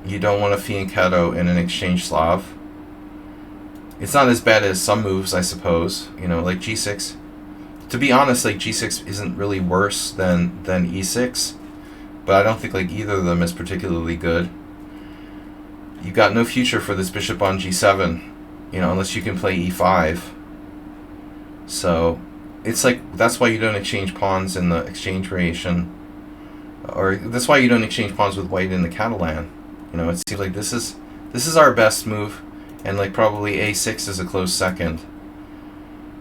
[SPEAKER 1] you don't want a fianchetto in an exchange Slav. It's not as bad as some moves, I suppose. Like g6. To be honest, like g6 isn't really worse than e6, but I don't think like either of them is particularly good. You've got no future for this bishop on g7, unless you can play e5. So it's like, that's why you don't exchange pawns in the exchange variation, or that's why you don't exchange pawns with white in the Catalan. It seems like this is our best move, and like probably a6 is a close second.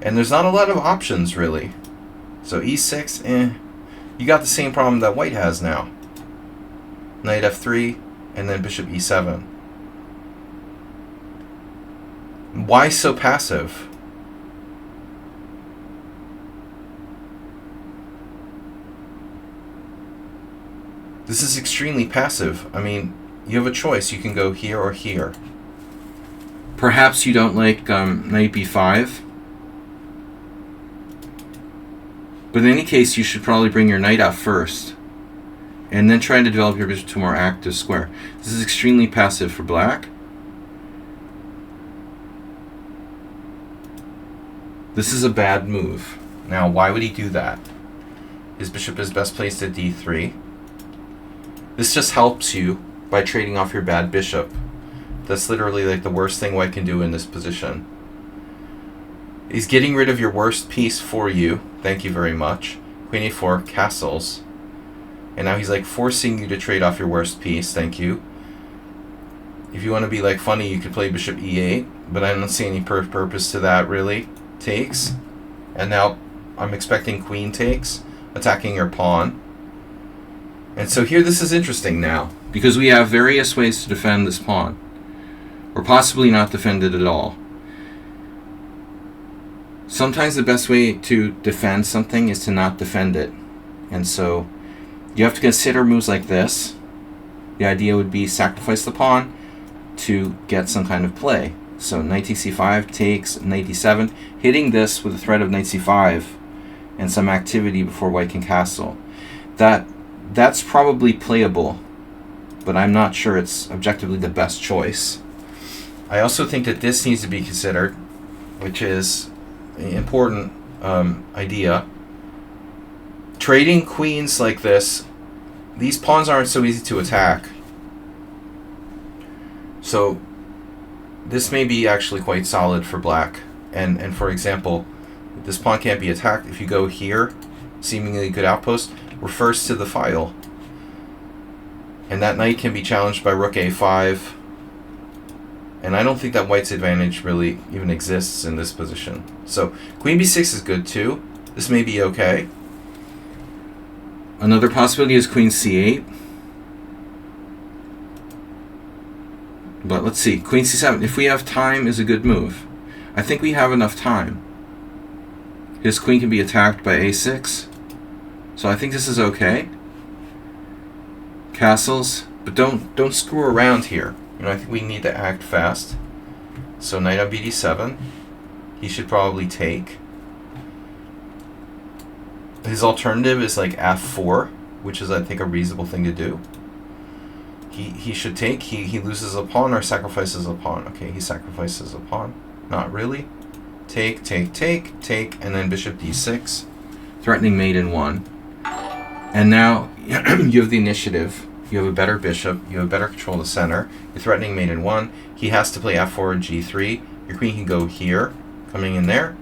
[SPEAKER 1] And there's not a lot of options really. So e6, you got the same problem that white has now. Knight f3, and then bishop e7. Why so passive? This is extremely passive. I mean, you have a choice. You can go here or here. Perhaps you don't like knight b5. But in any case, you should probably bring your knight out first. And then try to develop your bishop to a more active square. This is extremely passive for black. This is a bad move. Now, why would he do that? His bishop is best placed at d3. This just helps you by trading off your bad bishop. That's literally like the worst thing white can do in this position. He's getting rid of your worst piece for you. Thank you very much. Queen a4 castles. And now he's like forcing you to trade off your worst piece. Thank you. If you want to be like funny, you could play bishop e8, but I don't see any purpose to that really. Takes. And now I'm expecting queen takes, attacking your pawn. And so here this is interesting now, because we have various ways to defend this pawn. Or possibly not defend it at all. Sometimes the best way to defend something is to not defend it. And so you have to consider moves like this. The idea would be sacrifice the pawn to get some kind of play. So knight c5 takes, knight d7, hitting this with the threat of knight c5 and some activity before white can castle. That's probably playable, but I'm not sure it's objectively the best choice. I also think that this needs to be considered, which is an important idea. Trading queens like this, these pawns aren't so easy to attack. So this may be actually quite solid for black. And for example, this pawn can't be attacked. If you go here, seemingly good outpost, refers to the file. And that knight can be challenged by rook a5. And I don't think that white's advantage really even exists in this position. So queen b6 is good too. This may be okay. Another possibility is queen c8. But let's see, queen c7, if we have time, is a good move. I think we have enough time. His queen can be attacked by a6. So I think this is okay. Castles, but don't screw around here. You know, I think we need to act fast. So knight on bd7. He should probably take. His alternative is like f4, which is I think a reasonable thing to do. He should take. He loses a pawn or sacrifices a pawn. Okay, he sacrifices a pawn. Not really. Take, take, take, take, and then bishop d6. Threatening mate in 1. And now you have the initiative. You have a better bishop. You have better control of the center. You're threatening mate in 1. He has to play f4 or g3. Your queen can go here, coming in there.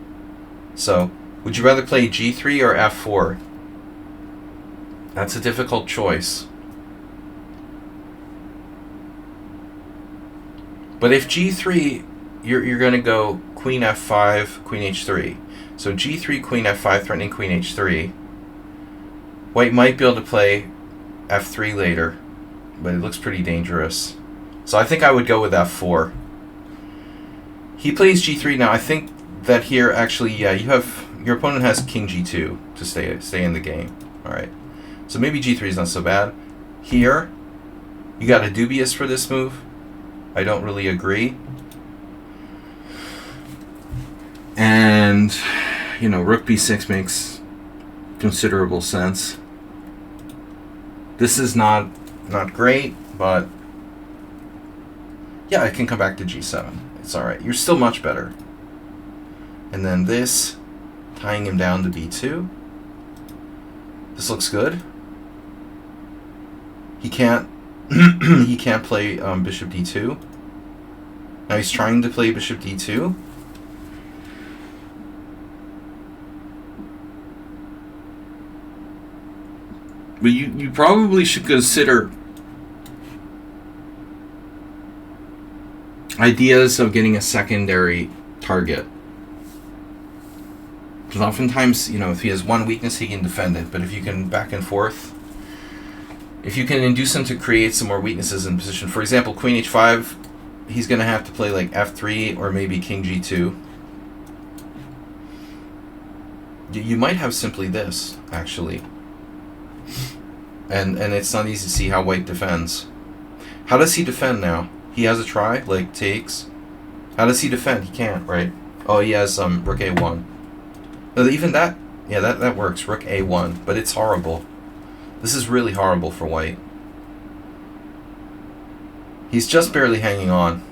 [SPEAKER 1] So, would you rather play g3 or f4? That's a difficult choice. But if g3, you're going to go queen f5, queen h3. So g3, queen f5, threatening queen h3. White might be able to play f3 later, but it looks pretty dangerous. So I think I would go with f4. He plays g3 now. I think that here actually, yeah, your opponent has king g2 to stay in the game. All right. So maybe g3 is not so bad. Here, you got a dubious for this move. I don't really agree. And, you know, rook b6 makes considerable sense. This is not great, but yeah, I can come back to g7. It's all right. You're still much better. And then this, tying him down to b2. This looks good. He can't he can't play bishop d2. Now he's trying to play bishop d2. But you probably should consider ideas of getting a secondary target. Because oftentimes, you know, if he has one weakness, he can defend it. But if you can back and forth, if you can induce him to create some more weaknesses in position, for example, queen h5, he's going to have to play like f3 or maybe king g2. You might have simply this, actually. And it's not easy to see how white defends. How does he defend now? He has a try, like takes. How does he defend? He can't, right? Oh, he has rook a1. No, even that, yeah, that works. Rook a1, but it's horrible. This is really horrible for white. He's just barely hanging on.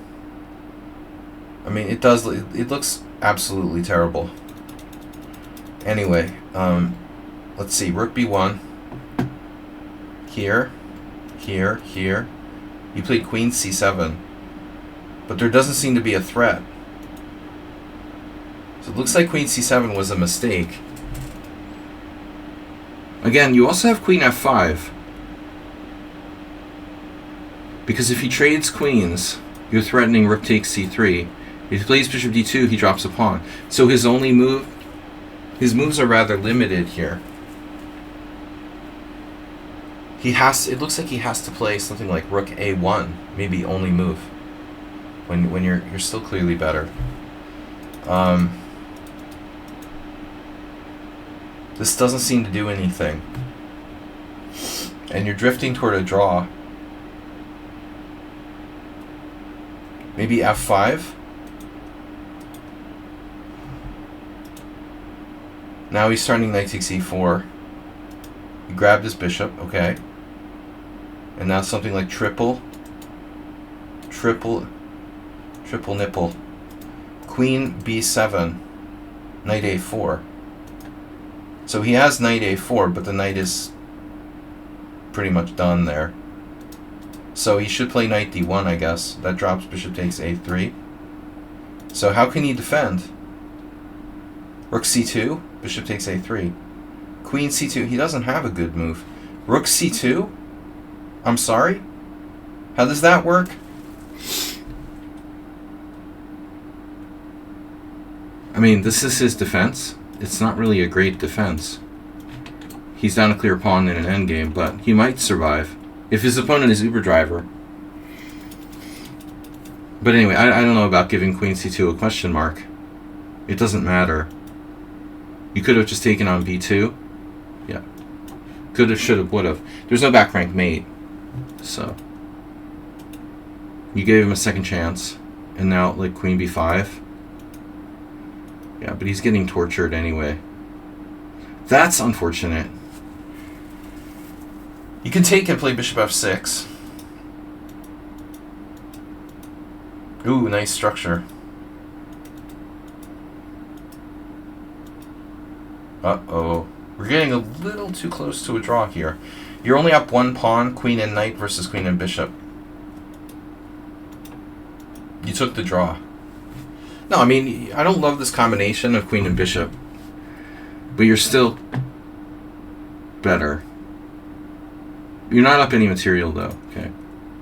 [SPEAKER 1] I mean, it looks absolutely terrible. Anyway, let's see. Rook b1. Here. You played queen c7. But there doesn't seem to be a threat. So it looks like queen c7 was a mistake. Again, you also have queen f5. Because if he trades queens, you're threatening rook takes c3. If he plays bishop d2, he drops a pawn. So his moves are rather limited here. It looks like he has to play something like rook a1, maybe only move. When you're still clearly better. This doesn't seem to do anything. And you're drifting toward a draw. Maybe f5? Now he's starting knight takes e4. He grabbed his bishop, okay. And now something like triple nipple. Queen b7. Knight a4. So he has knight a4, but the knight is pretty much done there. So he should play knight d1, I guess. That drops bishop takes a3. So how can he defend? Rook c2, bishop takes a3. Queen c2, he doesn't have a good move. Rook c2? I'm sorry? How does that work? I mean, this is his defense. It's not really a great defense. He's down a clear pawn in an endgame, but he might survive. If his opponent is Uber Driver. But anyway, I don't know about giving queen c2 a question mark. It doesn't matter. You could have just taken on b2. Yeah. Could have, should have, would have. There's no back rank mate. So. You gave him a second chance. And now, like, queen b5. Yeah, but he's getting tortured anyway. That's unfortunate. You can take and play bishop f6. Ooh, nice structure. Uh-oh. We're getting a little too close to a draw here. You're only up one pawn, queen and knight versus queen and bishop. You took the draw. No, I mean, I don't love this combination of queen and bishop. But you're still better. You're not up any material, though. Okay.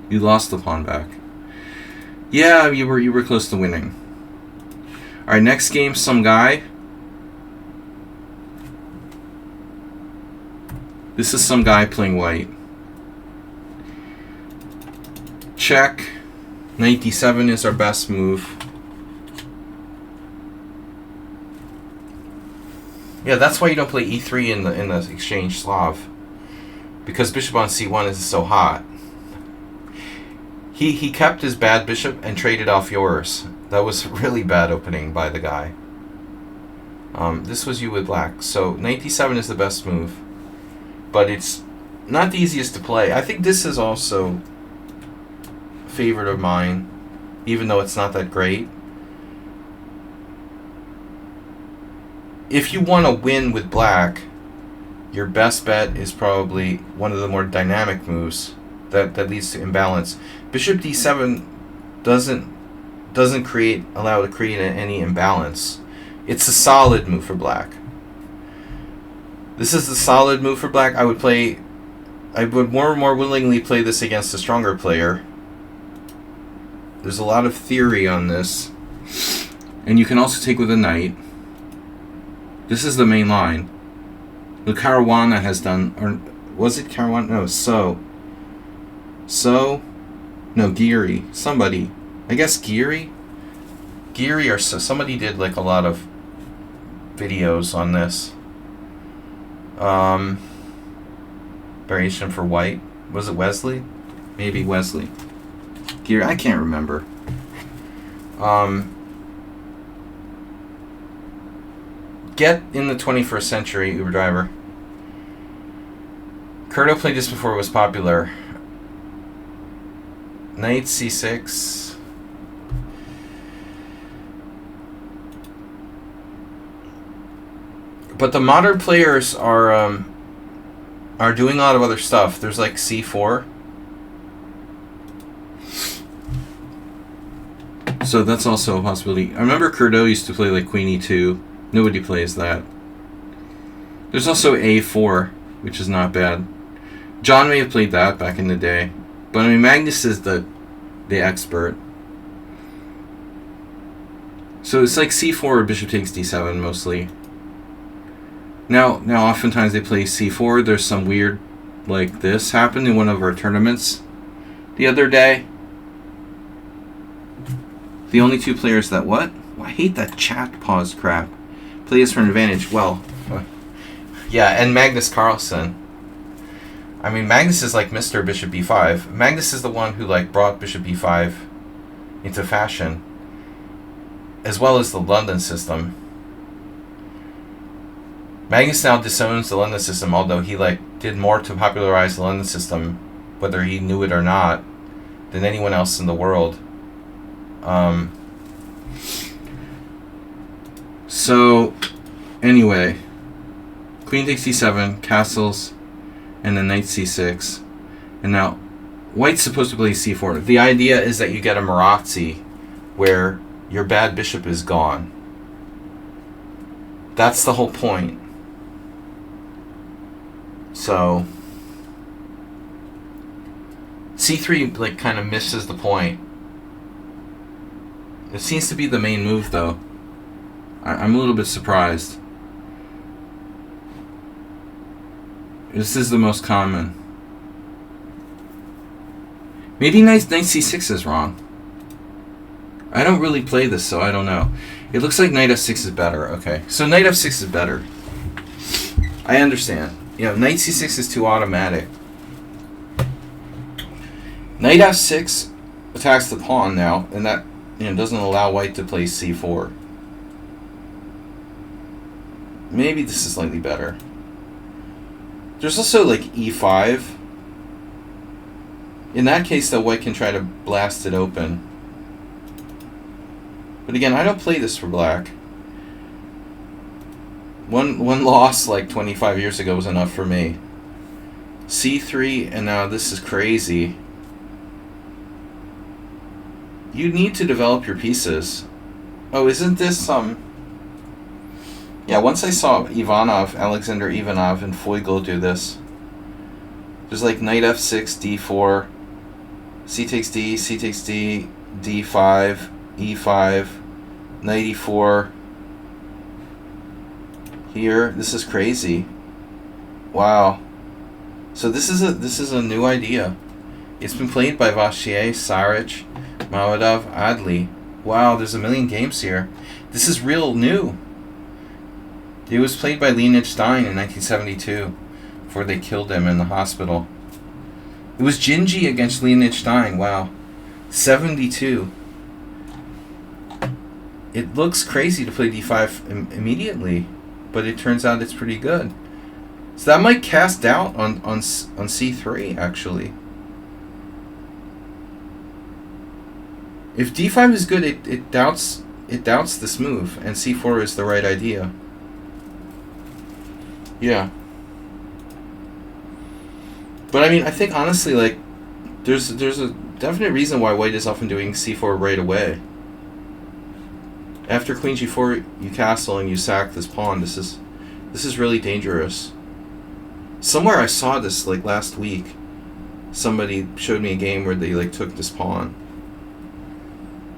[SPEAKER 1] You lost the pawn back. Yeah, you were close to winning. Alright, next game, some guy. This is some guy playing white. Check. Knight d7 is our best move. Yeah, that's why you don't play e3 in the exchange Slav. Because bishop on c1 is so hot. He kept his bad bishop and traded off yours. That was really bad opening by the guy. This was you with black. So knight d7 is the best move. But it's not the easiest to play. I think this is also a favorite of mine, even though it's not that great. If you want to win with black, your best bet is probably one of the more dynamic moves that leads to imbalance. Bishop d7 doesn't allow to create any imbalance. It's a solid move for black. This is the solid move for black. I would more willingly play this against a stronger player. There's a lot of theory on this. And you can also take with a knight. This is the main line. Look, Caruana has done, or was it Caruana? No, Geary. Somebody. I guess Geary? Geary or somebody did like a lot of videos on this. Bear variation for white. Was it Wesley? Maybe Wesley. Here, I can't remember. Get in the 21st century, Uber driver. Curto played this before it was popular. Knight c6. But the modern players are doing a lot of other stuff. There's like c4. So that's also a possibility. I remember Curto used to play like queen e2. Nobody plays that. There's also a4, which is not bad. John may have played that back in the day. But I mean, Magnus is the expert. So it's like c4 or bishop takes d7 mostly. Now oftentimes they play c4. There's some weird like this happened in one of our tournaments the other day. The only two players that what? I hate that chat pause crap. Play this for an advantage. Well, yeah, and Magnus Carlsen. I mean, Magnus is like Mr. Bishop b5. Magnus is the one who like brought Bishop b5 into fashion, as well as the London system. Magnus now disowns the London system, although he like did more to popularize the London system, whether he knew it or not, than anyone else in the world. So, anyway, queen takes d7, castles, and then knight c6. And now, white's supposed to play c4. The idea is that you get a Marazzi, where your bad bishop is gone. That's the whole point. So, c3 like kind of misses the point. It seems to be the main move, though. I'm a little bit surprised. This is the most common. Maybe knight c6 is wrong. I don't really play this, so I don't know. It looks like knight f6 is better. Okay, so knight f6 is better. I understand. You know, knight c6 is too automatic. Knight f6 attacks the pawn now, and that doesn't allow white to play c4. Maybe this is slightly better. There's also like e5. In that case, though, white can try to blast it open. But again, I don't play this for black. One loss like 25 years ago was enough for me. c3, and now this is crazy. You need to develop your pieces. Oh, isn't this yeah, once I saw Alexander Ivanov and Feigl do this. There's like knight f6, d4, c takes d, c takes d, d5, e5, knight e4. Here, this is crazy. Wow. So this is a new idea. It's been played by Vachier, Saric, Mamadov, Adli. Wow, there's a million games here. This is real new. It was played by Linych Stein in 1972 before they killed him in the hospital. It was Gingy against Linych Stein. Wow. 72. It looks crazy to play d5 immediately, but it turns out it's pretty good. So that might cast doubt on c3, actually. If d5 is good, it doubts this move, and c4 is the right idea. Yeah. But I mean, I think honestly, like, there's a definite reason why white is often doing c4 right away. After queen g4, you castle and you sack this pawn. This is really dangerous. Somewhere I saw this like last week. Somebody showed me a game where they like took this pawn.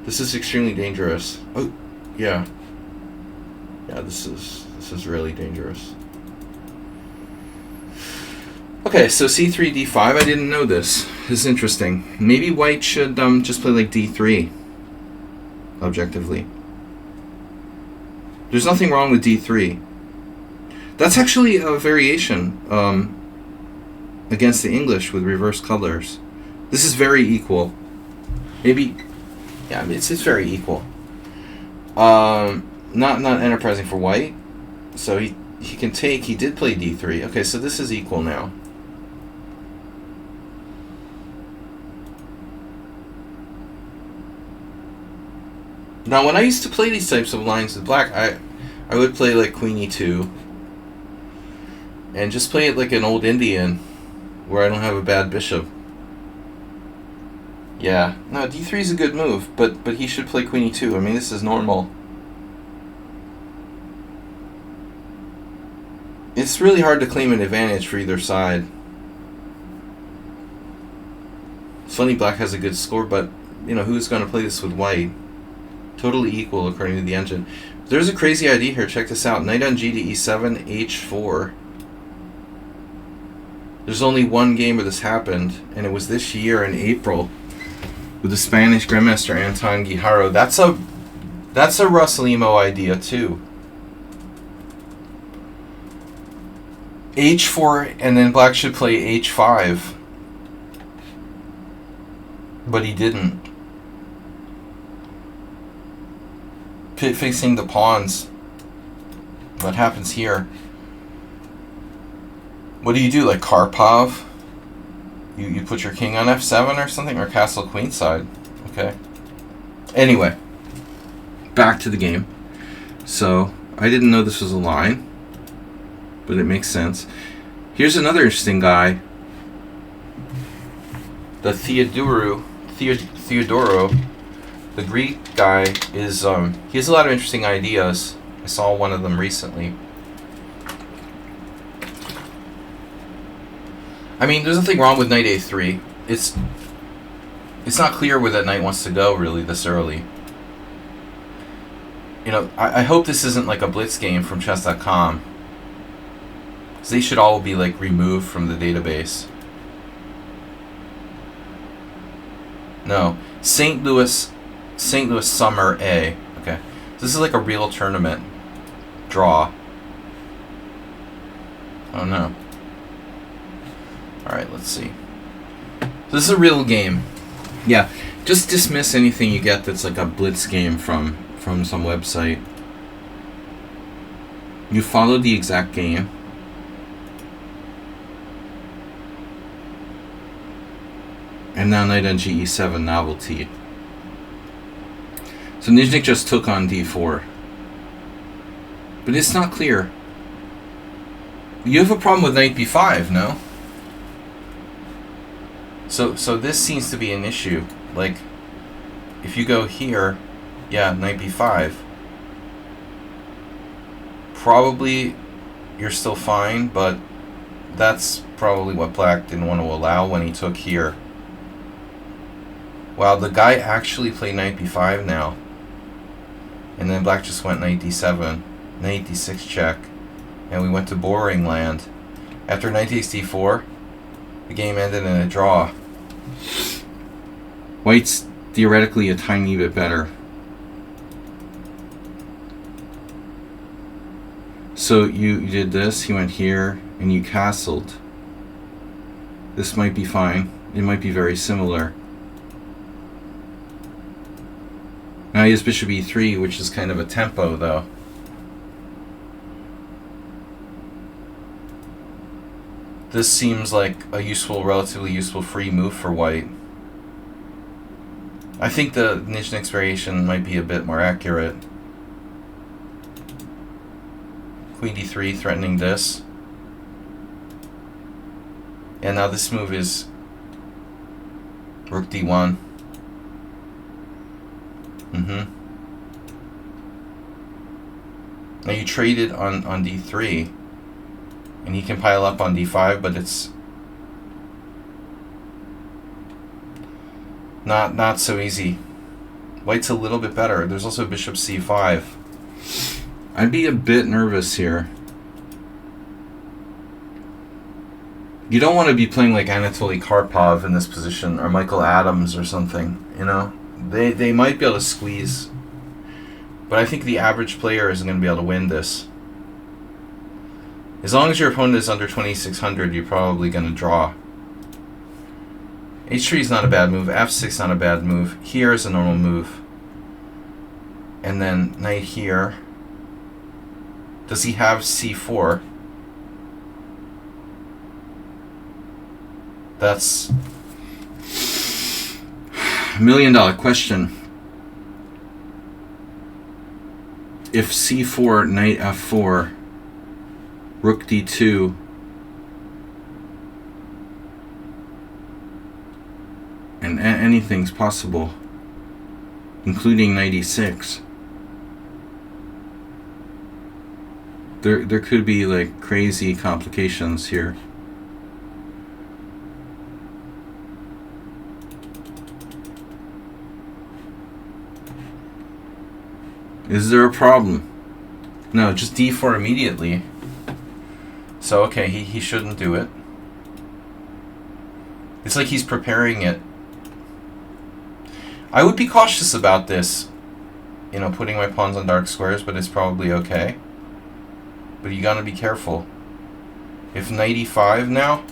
[SPEAKER 1] This is extremely dangerous. Oh, yeah. Yeah, this is really dangerous. Okay, so c3, d5. I didn't know this. This is interesting. Maybe white should just play like d3. Objectively. There's nothing wrong with d3. That's actually a variation. against the English with reverse colors. This is very equal. Maybe, yeah, I mean, it's very equal. Not enterprising for white. So he can take. He did play d3. Okay, so this is equal now. Now, when I used to play these types of lines with black, I would play like queen e2, and just play it like an old Indian, where I don't have a bad bishop. Yeah, no, d3 is a good move, but he should play queen e2. I mean, this is normal. It's really hard to claim an advantage for either side. It's funny black has a good score, but, you know, who's going to play this with white? Totally equal according to the engine. There's a crazy idea here. Check this out. Knight on g to e7, h4. There's only one game where this happened, and it was this year in April with the Spanish Grandmaster Anton Guijarro. That's a Russell Emo idea too. h4, and then black should play h5. But he didn't. Facing the pawns. What happens here? What do you do, like Karpov? You put your king on f7 or something, or castle queenside. Okay. Anyway, back to the game. So, I didn't know this was a line, but it makes sense. Here's another interesting guy. The Theodoro, the Greek guy, is he has a lot of interesting ideas. I saw one of them recently. I mean, there's nothing wrong with knight a3. It's not clear where that knight wants to go really this early. You know, I hope this isn't like a blitz game from chess.com. Because they should all be like removed from the database. No, St. Louis Summer A. Okay, this is like a real tournament. Draw. Oh no. Alright, let's see. So this is a real game. Yeah, just dismiss anything you get that's like a blitz game from some website. You follow the exact game. And now knight on ge7 novelty. So Nizhnik just took on d4. But it's not clear. You have a problem with knight b5, no? So this seems to be an issue. Like, if you go here, yeah, knight b5. Probably you're still fine, but that's probably what black didn't want to allow when he took here. Wow, the guy actually played knight b5 now. And then black just went knight d7, knight d6 check, and we went to boring land. After knight takes d4, the game ended in a draw. White's theoretically a tiny bit better. So you did this, he went here, and you castled. This might be fine. It might be very similar. Now he has bishop e3, which is kind of a tempo, though. This seems like a useful, relatively useful free move for white. I think the Nizhnik's variation might be a bit more accurate. Queen d3 threatening this. And now this move is rook d1. Now you traded on d3, and he can pile up on d5, but it's not so easy. White's a little bit better. There's also bishop c5. I'd be a bit nervous here. You don't want to be playing like Anatoly Karpov in this position, or Michael Adams or something, you know? They might be able to squeeze, but I think the average player isn't going to be able to win this. As long as your opponent is under 2600, you're probably going to draw. H3 is not a bad move. F6 not a bad move. Here is a normal move. And then knight here. Does he have C4? That's $1 million question. If C4, knight F4, rook D2, and anything's possible, including knight E6. There could be like crazy complications here. Is there a problem? No, just D4 immediately. So okay, he shouldn't do it. It's like he's preparing it. I would be cautious about this, you know, putting my pawns on dark squares, but it's probably okay. But you gotta be careful. If knight E5 now,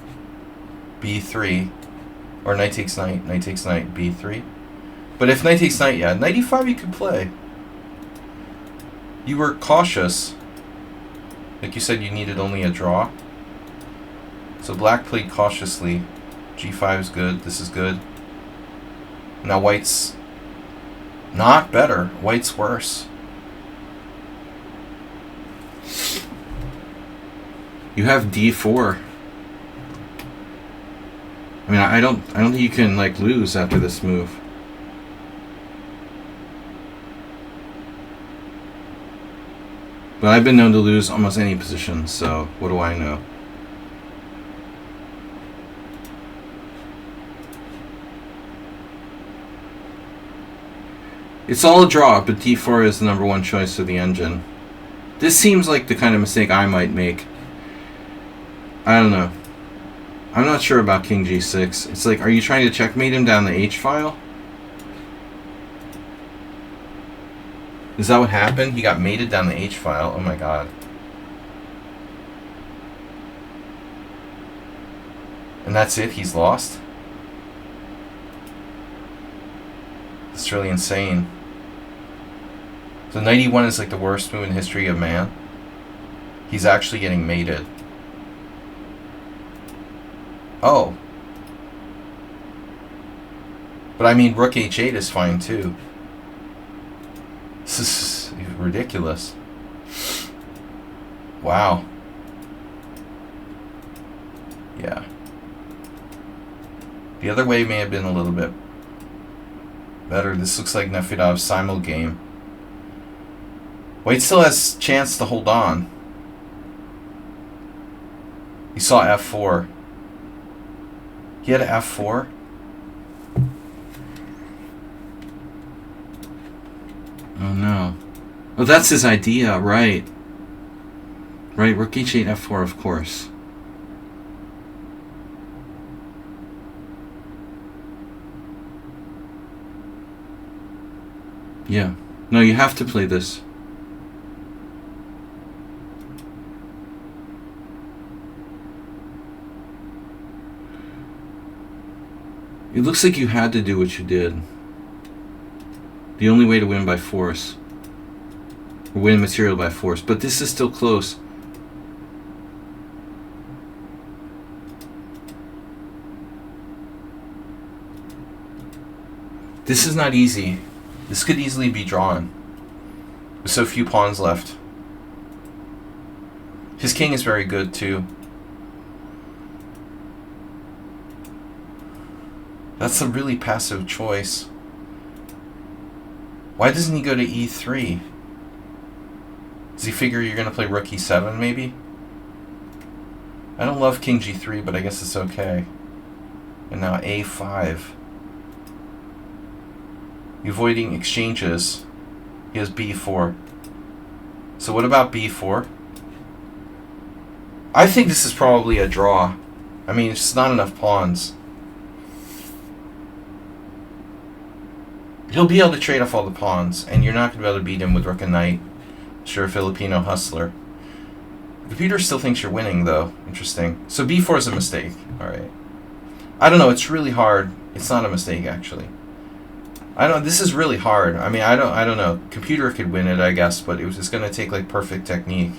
[SPEAKER 1] B3, or knight takes knight, B3. But if knight takes knight, yeah, knight E5 you could play. You were cautious. Like you said, you needed only a draw. So black played cautiously. G5 is good, this is good. Now white's not better, white's worse. You have D4. I mean, I don't think you can like lose after this move. But I've been known to lose almost any position, so what do I know? It's all a draw, but D4 is the number one choice of the engine. This seems like the kind of mistake I might make. I don't know. I'm not sure about King G6. It's like, are you trying to checkmate him down the H file? Is that what happened? He got mated down the H file. Oh my god. And that's it? He's lost? That's really insane. So knight E1 is like the worst move in the history of man. He's actually getting mated. Oh. But I mean, rook H8 is fine too. This is ridiculous. Wow. Yeah. The other way may have been a little bit better. This looks like Nefedov's simul game. White still has chance to hold on. You saw F4. He had an F4. Oh no. Oh, that's his idea, right. Right, rook H8, F4, of course. Yeah. No, you have to play this. It looks like you had to do what you did. The only way to win by force. Or win material by force. But this is still close. This is not easy. This could easily be drawn. With so few pawns left. His king is very good too. That's a really passive choice. Why doesn't he go to E3? Does he figure you're going to play rook E7 maybe? I don't love King G3, but I guess it's okay. And now A5. You're avoiding exchanges. He has B4. So what about B4? I think this is probably a draw. I mean, it's just not enough pawns. He'll be able to trade off all the pawns, and you're not going to be able to beat him with rook and knight. Sure, Filipino hustler. The computer still thinks you're winning, though. Interesting. So b4 is a mistake. All right. I don't know. It's really hard. It's not a mistake, actually. I don't. This is really hard. I mean, I don't know. Computer could win it, I guess, but it was just gonna take like perfect technique.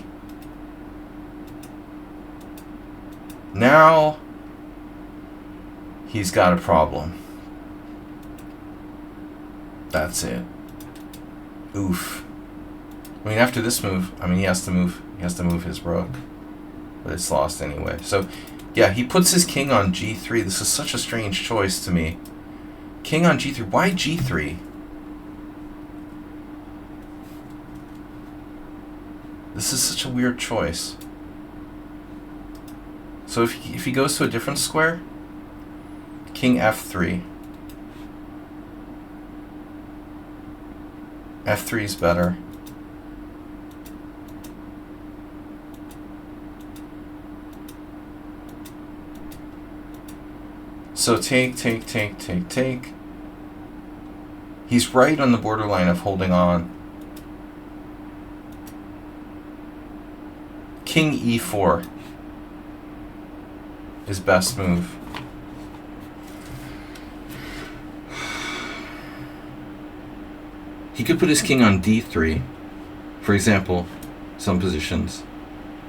[SPEAKER 1] Now he's got a problem. That's it. Oof. I mean, after this move, I mean, he has to move. He has to move his rook, but it's lost anyway. So, yeah, he puts his king on g3. This is such a strange choice to me. King on g3. Why g3? This is such a weird choice. So if he goes to a different square, king f3. f3 is better. So take. He's right on the borderline of holding on. King e4 is best move. He could put his king on d3, for example, some positions.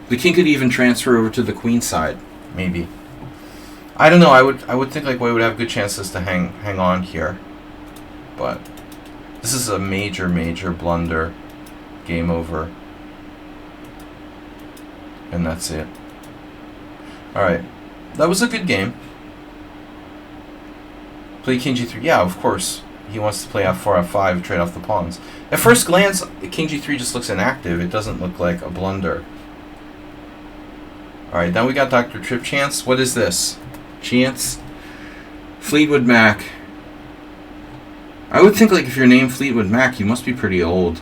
[SPEAKER 1] The king could even transfer over to the queen side, maybe. I don't know. I would think like White would have good chances to hang on here, but this is a major blunder. Game over, and that's it. All right, that was a good game. Play king g3. Yeah, of course. He wants to play f4, f5, trade off the pawns. At first glance, king g3 just looks inactive. It doesn't look like a blunder. Alright, now we got Dr. Trip Chance. What is this? Chance? Fleetwood Mac. I would think like if you're named Fleetwood Mac, you must be pretty old.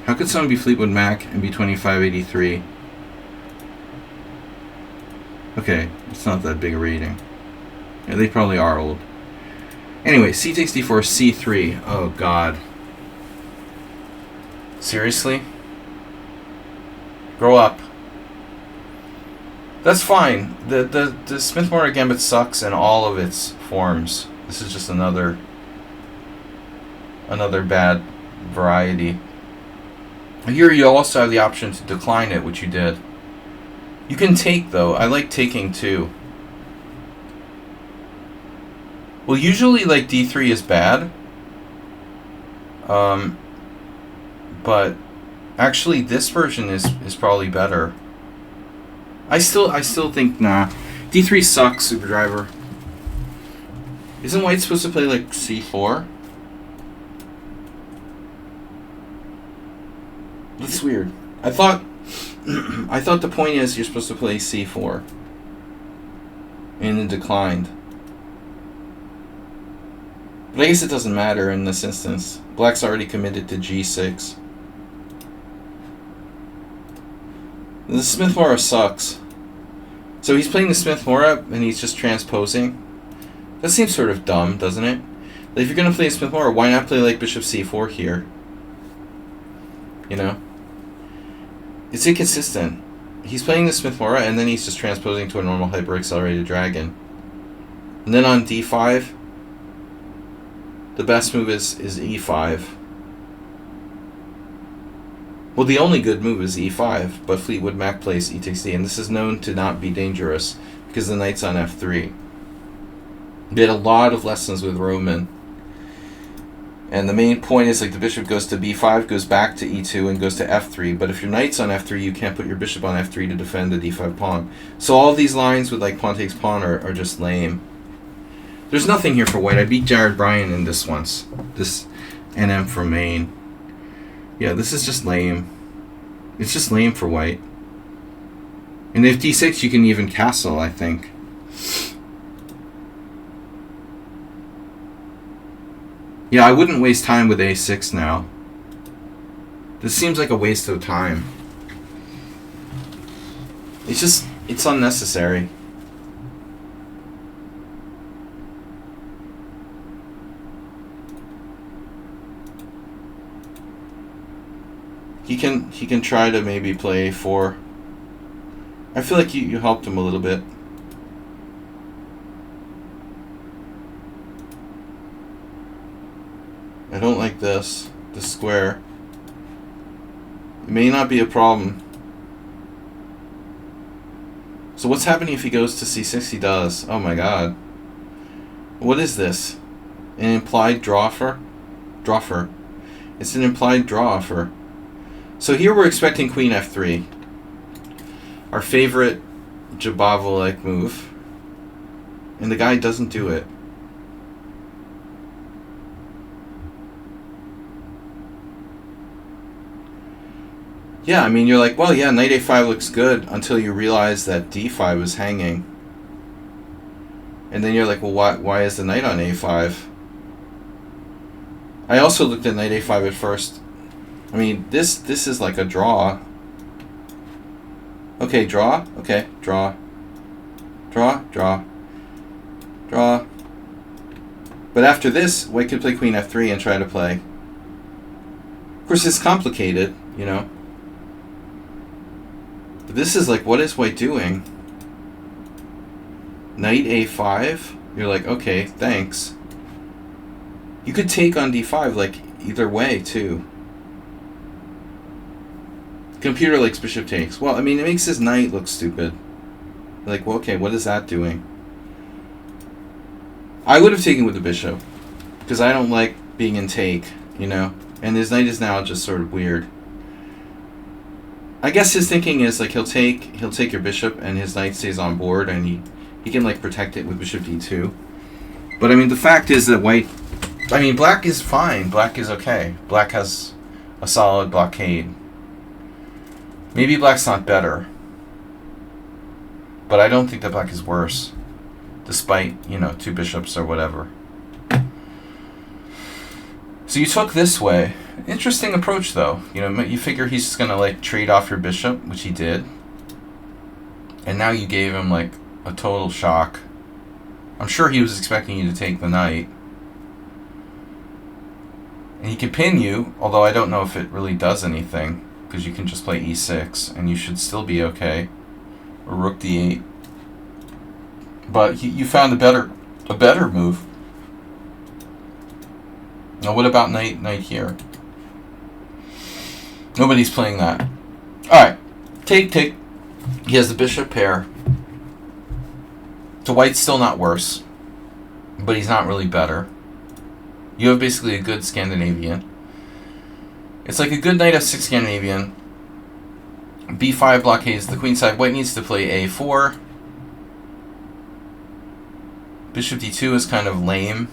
[SPEAKER 1] How could someone be Fleetwood Mac and be 2583? Okay, it's not that big a rating. Yeah, they probably are old. Anyway, c takes d4, c3. Oh, God. Seriously? Grow up. That's fine. The Smith-Morra Gambit sucks in all of its forms. This is just another bad variety. Here you also have the option to decline it, which you did. You can take, though. I like taking, too. Well, usually, like, d3 is bad. But actually, this version is probably better. I still think, nah. d3 sucks, Superdriver. Isn't White supposed to play, like, c4? That's weird. I thought the point is you're supposed to play c4. And then declined. But I guess it doesn't matter in this instance. Black's already committed to g6. The Smith-Morra sucks. So he's playing the Smith-Morra and he's just transposing. That seems sort of dumb, doesn't it? Like if you're going to play a Smith-Morra, why not play like bishop c4 here? You know? It's inconsistent. He's playing the Smith-Morra and then he's just transposing to a normal hyper-accelerated dragon. And then on d5, the best move is e5. Well, the only good move is e5, but Fleetwood Mac plays e takes d, and this is known to not be dangerous because the knight's on f3. We had a lot of lessons with Roman. And the main point is like the bishop goes to b5, goes back to e2, and goes to f3. But if your knight's on f3, you can't put your bishop on f3 to defend the d5 pawn. So all these lines with like pawn takes pawn are just lame. There's nothing here for White. I beat Jared Bryan in this once. This NM from Maine. Yeah, this is just lame. It's just lame for White. And if d6, you can even castle, I think. Yeah, I wouldn't waste time with a6 now. This seems like a waste of time. It's unnecessary. He can try to maybe play a4. I feel like you helped him a little bit. I don't like this square. It may not be a problem. So what's happening if he goes to c6? He does. Oh my god. What is this? An implied drawfer? Drawfer. It's an implied drawfer. So here we're expecting queen f3. Our favorite Jabava-like move. And the guy doesn't do it. Yeah, I mean, you're like, well, yeah, knight a5 looks good until you realize that d5 is hanging. And then you're like, well, why is the knight on a5? I also looked at knight a5 at first. I mean, this is like a draw. Okay, draw. Okay, draw. Draw, draw. Draw. But after this, white could play queen f3 and try to play. Of course, it's complicated, you know. But this is like, what is white doing? Knight a5? You're like, okay, thanks. You could take on d5, like, either way, too. Computer likes bishop takes. Well, I mean, it makes his knight look stupid. Like, well, okay, what is that doing? I would have taken with the bishop. Because I don't like being in take, you know? And his knight is now just sort of weird. I guess his thinking is, like, he'll take your bishop and his knight stays on board and he can, like, protect it with bishop d2. But, I mean, the fact is that white... I mean, black is fine. Black is okay. Black has a solid blockade. Maybe black's not better. But I don't think that black is worse. Despite, you know, two bishops or whatever. So you took this way. Interesting approach, though. You know, you figure he's just going to, like, trade off your bishop, which he did. And now you gave him, like, a total shock. I'm sure he was expecting you to take the knight. And he can pin you, although I don't know if it really does anything. Because you can just play e6, and you should still be okay. Or rook d8. But you found a better move. Now what about knight here? Nobody's playing that. Alright. Take. He has the bishop pair. So white's still not worse. But he's not really better. You have basically a good Scandinavian. It's like a good knight f6 Scandinavian. b5 blockades the queen side. White needs to play a4. Bishop d2 is kind of lame.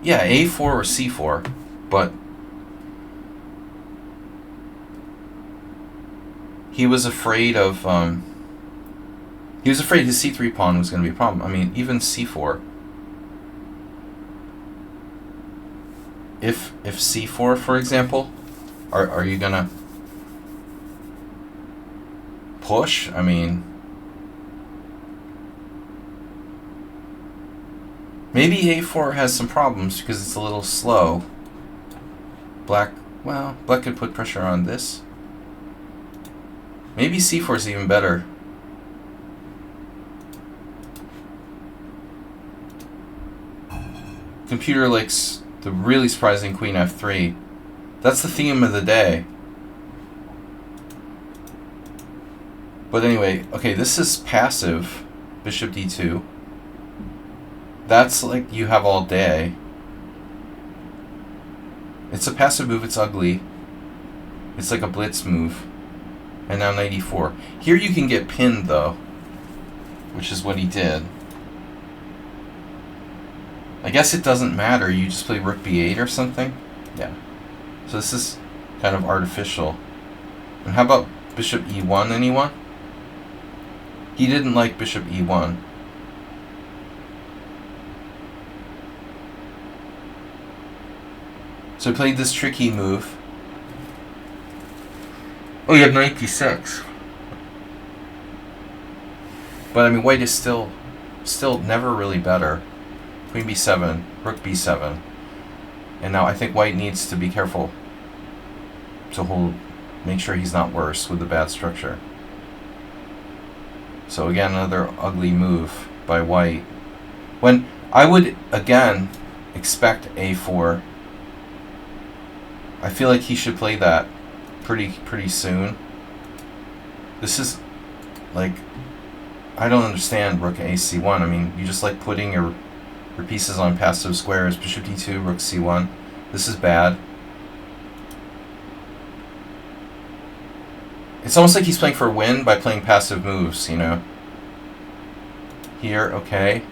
[SPEAKER 1] Yeah, a4 or c4. But he was afraid of... he was afraid his c3 pawn was going to be a problem. I mean, even c4. If c4, for example, are you gonna push? I mean, maybe a4 has some problems because it's a little slow. Black could put pressure on this. Maybe c4 is even better. Computer likes the really surprising queen f3. That's the theme of the day. But anyway, okay, this is passive. Bishop d2. That's like you have all day. It's a passive move, it's ugly. It's like a blitz move. And now knight e4. Here you can get pinned though, which is what he did. I guess it doesn't matter, you just play rook b8 or something? Yeah. So this is kind of artificial. And how about bishop e1, anyone? He didn't like bishop e1. So he played this tricky move. Oh, you have knight d6. But I mean, white is still never really better. Queen b7, rook b7. And now I think white needs to be careful to make sure he's not worse with the bad structure. So again, another ugly move by white. When I would, again, expect a4. I feel like he should play that pretty soon. This is, like, I don't understand rook a c1. I mean, you just like putting your pieces on passive squares. Bishop d2, rook c1. This is bad. It's almost like he's playing for a win by playing passive moves, you know. Here, okay.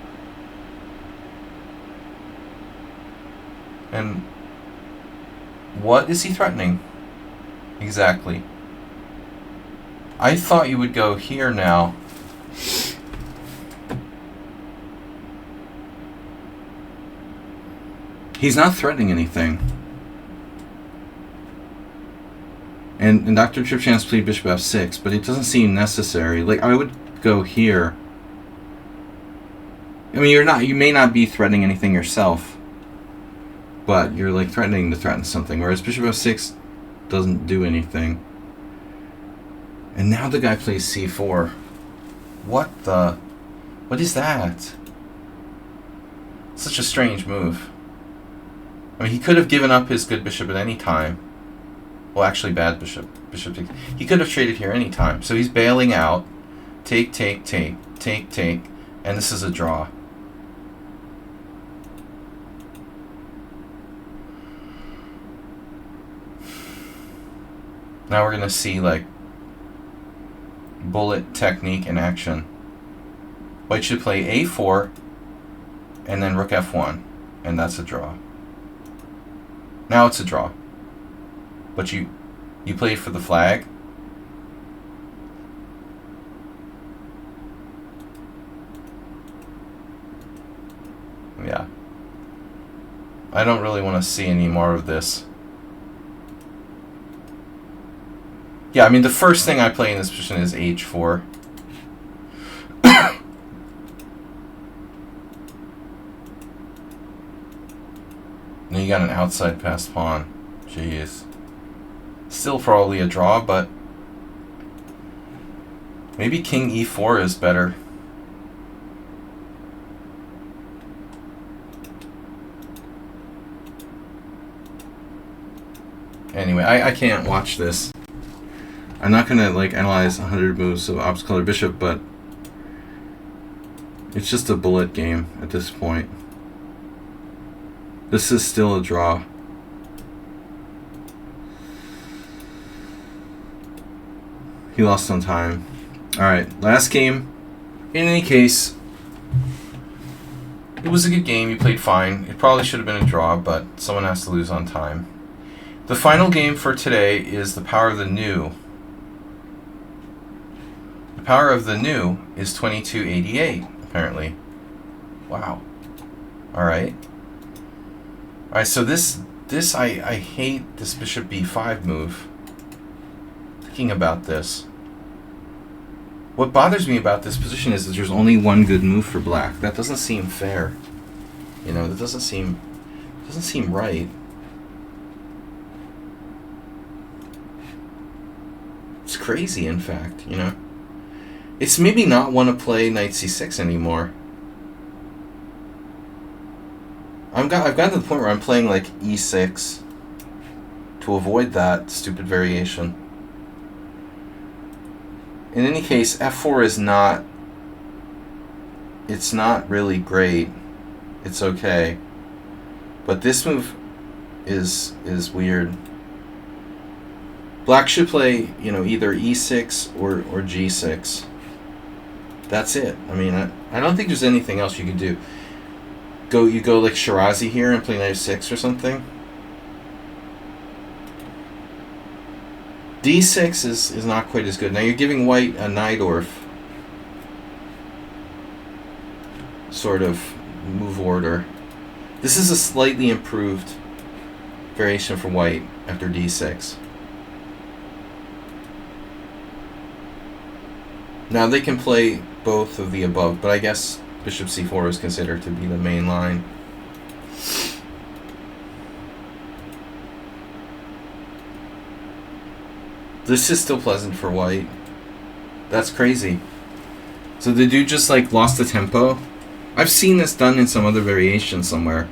[SPEAKER 1] And what is he threatening? Exactly. I thought you would go here now. He's not threatening anything. And Dr. Tripchan's played bishop f6, but it doesn't seem necessary. Like, I would go here. I mean, you may not be threatening anything yourself, but you're like threatening to threaten something, whereas bishop f6 doesn't do anything. And now the guy plays c4. What is that? Such a strange move. I mean, he could have given up his good bishop at any time. Well, actually, bad bishop. Bishop takes. He could have traded here any time. So he's bailing out. Take, take, take, take, take. And this is a draw. Now we're going to see, like, bullet technique in action. White should play a4 and then rook f1. And that's a draw. Now it's a draw. But you played for the flag. Yeah. I don't really want to see any more of this. Yeah, I mean, the first thing I play in this position is h4. Now you got an outside passed pawn. Jeez. Still probably a draw, but maybe king e4 is better. Anyway, I can't watch this. I'm not going to like analyze 100 moves of opposite color bishop, but it's just a bullet game at this point. This is still a draw. He lost on time. Alright, last game. In any case, it was a good game. You played fine. It probably should have been a draw, but someone has to lose on time. The final game for today is the power of the new. The power of the new is 2288, apparently. Wow. Alright. Alright, so this I hate this bishop b5 move. Thinking about this. What bothers me about this position is that there's only one good move for black. That doesn't seem fair. You know, that doesn't seem right. It's crazy, in fact, you know. It's maybe not want to play knight c6 anymore. I've gotten to the point where I'm playing like e6 to avoid that stupid variation. In any case, f4 is not... It's not really great. It's okay. But this move is weird. Black should play, you know, either e6 or g6. That's it. I mean, I don't think there's anything else you can do. You go like Shirazi here and play knight f6 or something. d6 is not quite as good. Now you're giving white a Najdorf sort of move order. This is a slightly improved variation for white after d6. Now they can play both of the above, but I guess bishop c4 is considered to be the main line. This is still pleasant for white. That's crazy. So the dude just like lost the tempo. I've seen this done in some other variation somewhere.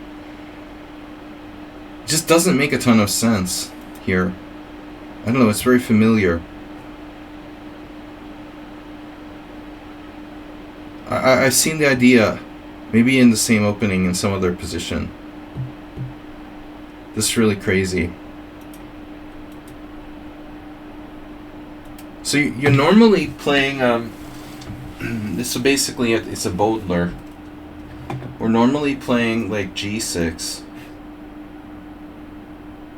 [SPEAKER 1] It just doesn't make a ton of sense here. I don't know, it's very familiar. I've seen the idea, maybe in the same opening in some other position. This is really crazy. So you're normally playing, so basically it's a Bodler. We're normally playing like G6.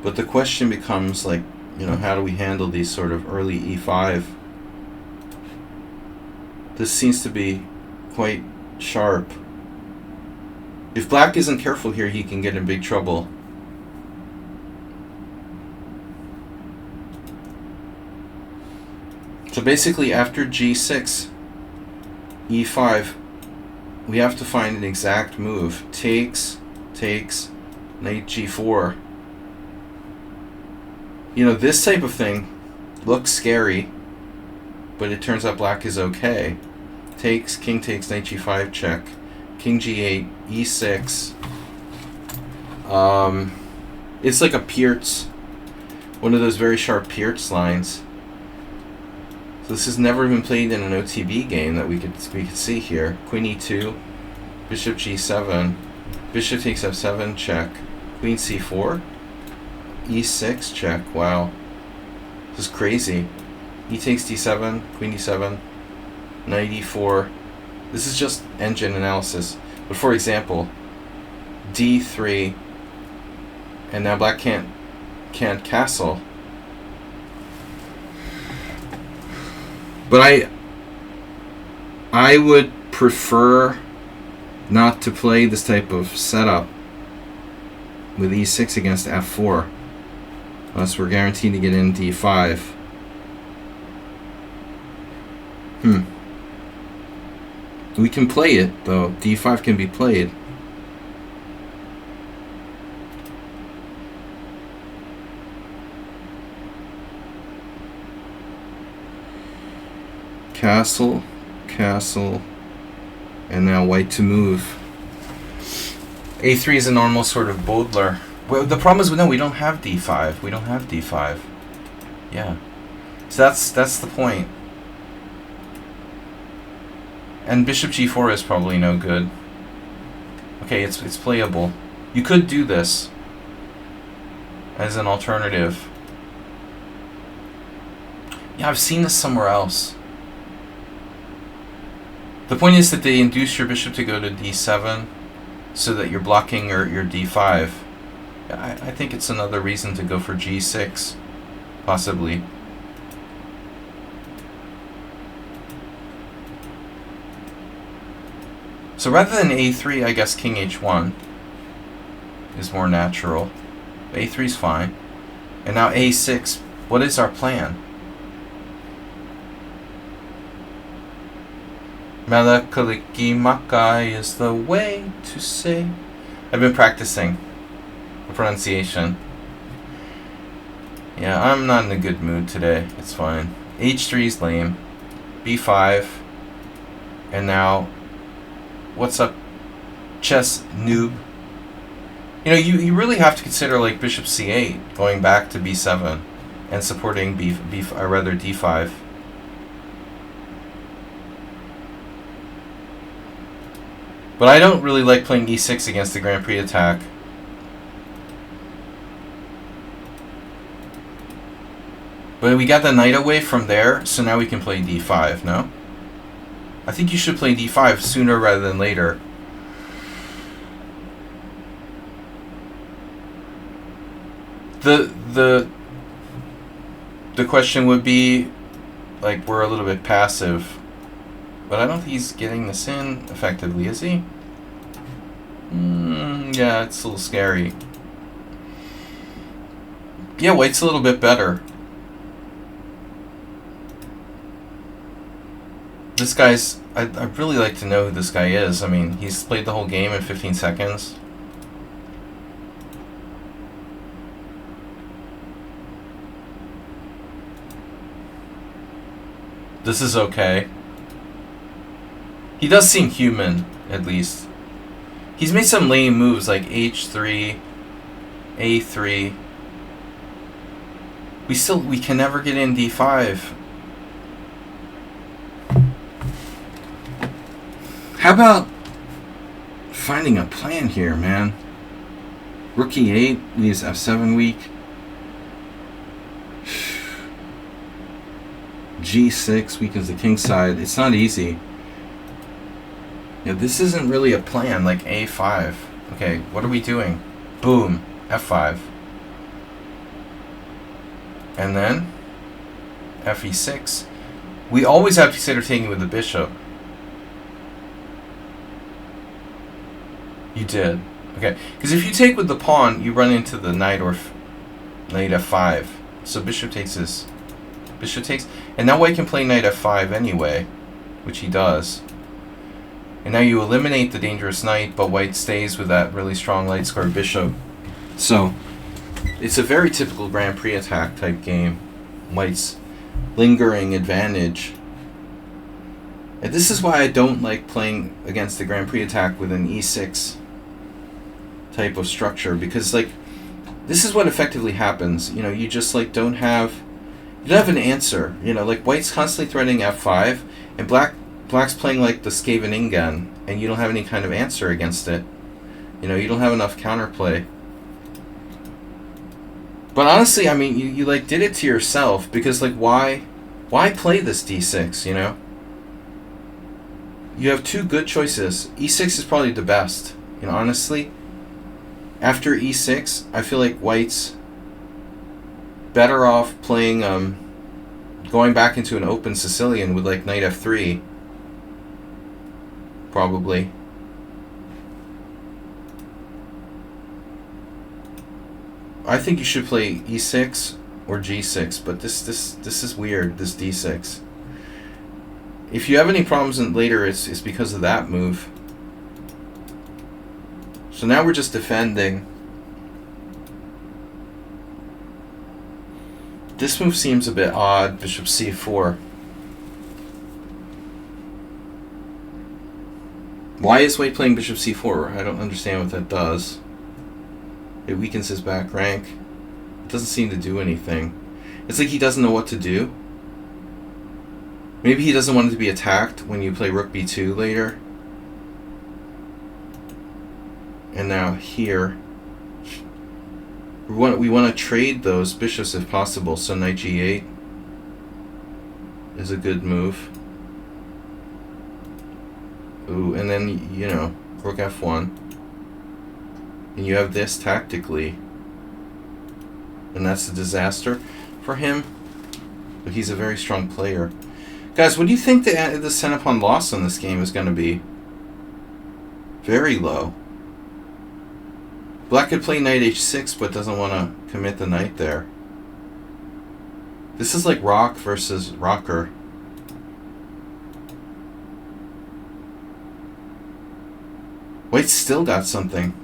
[SPEAKER 1] But the question becomes like, you know, how do we handle these sort of early E5? This seems to be quite sharp. If black isn't careful here, he can get in big trouble. So basically after G6, E5, we have to find an exact move. Takes, knight G4. You know, this type of thing looks scary, but it turns out black is okay. Takes, king takes, knight G5 check. King G8, E6. It's like a Pierce, one of those very sharp Pierce lines. So this has never been played in an OTB game that we could see here. Queen E2, bishop G7, bishop takes F7 check, queen C4, E6 check. Wow, this is crazy. E takes D7, queen D7, knight E4. This is just engine analysis. But for example, D3, and now black can't castle. But I would prefer not to play this type of setup with E6 against F4, unless we're guaranteed to get in D5. We can play it, though. D5 can be played. Castle, and now white to move. A3 is a normal sort of Bodler. Well, the problem is, no, we don't have D5. We don't have D5. Yeah. So that's the point. And bishop G4 is probably no good. Okay, it's playable. You could do this as an alternative. Yeah, I've seen this somewhere else. The point is that they induce your bishop to go to D7 so that you're blocking your D5. I think it's another reason to go for G6, possibly. So rather than A3, I guess king H1 is more natural. A3 is fine. And now A6, what is our plan? Malakaliki Makai is the way to say. I've been practicing the pronunciation. Yeah, I'm not in a good mood today. It's fine. H3 is lame. B5. And now, what's up, chess noob? You know, you really have to consider like bishop C8 going back to B7 and supporting D5. But I don't really like playing E6 against the Grand Prix attack. But we got the knight away from there, so now we can play D5, no? I think you should play D5 sooner rather than later. The question would be, like, we're a little bit passive. But I don't think he's getting this in effectively, is he? Yeah, it's a little scary. Yeah, white's a little bit better. This guy's... I'd really like to know who this guy is. I mean, he's played the whole game in 15 seconds. This is okay. He does seem human, at least. He's made some lame moves like H3, A3. We can never get in D5. How about finding a plan here, man? Rook E8 leaves F7 weak. G6 weakens the king side. It's not easy. Yeah, this isn't really a plan, like A5. Okay, what are we doing? Boom, F5. And then FE6. We always have to consider taking with the bishop. You did. Okay, because if you take with the pawn, you run into the knight or knight F5. So bishop takes this. Bishop takes, and now white can play knight F5 anyway, which he does. And now you eliminate the dangerous knight, but white stays with that really strong light square bishop. So it's a very typical Grand Prix attack type game. White's lingering advantage. And this is why I don't like playing against the Grand Prix attack with an E6 type of structure, because like this is what effectively happens. You know, you just like don't have an answer. You know, like white's constantly threatening F5, and black's playing like the Skaven and you don't have any kind of answer against it. You know, you don't have enough counterplay. But honestly, I mean, you like did it to yourself, because like why play this D6, you know? You have two good choices. E6 is probably the best. You know, honestly, after E6, I feel like white's better off playing going back into an open Sicilian with like knight F3. Probably. I think you should play E6 or G6, but this is weird, this D6. If you have any problems later, it's because of that move. So now we're just defending. This move seems a bit odd, bishop C4. Why is white playing bishop C4? I don't understand what that does. It weakens his back rank. It doesn't seem to do anything. It's like he doesn't know what to do. Maybe he doesn't want it to be attacked when you play rook B2 later. And now here, we want to trade those bishops if possible. So knight G8 is a good move. Ooh, and then, you know, rook F1. And you have this tactically. And that's a disaster for him. But he's a very strong player. Guys, what do you think the center-pawn loss on this game is going to be? Very low. Black could play knight H6, but doesn't want to commit the knight there. This is like rock versus rocker. White's still got something.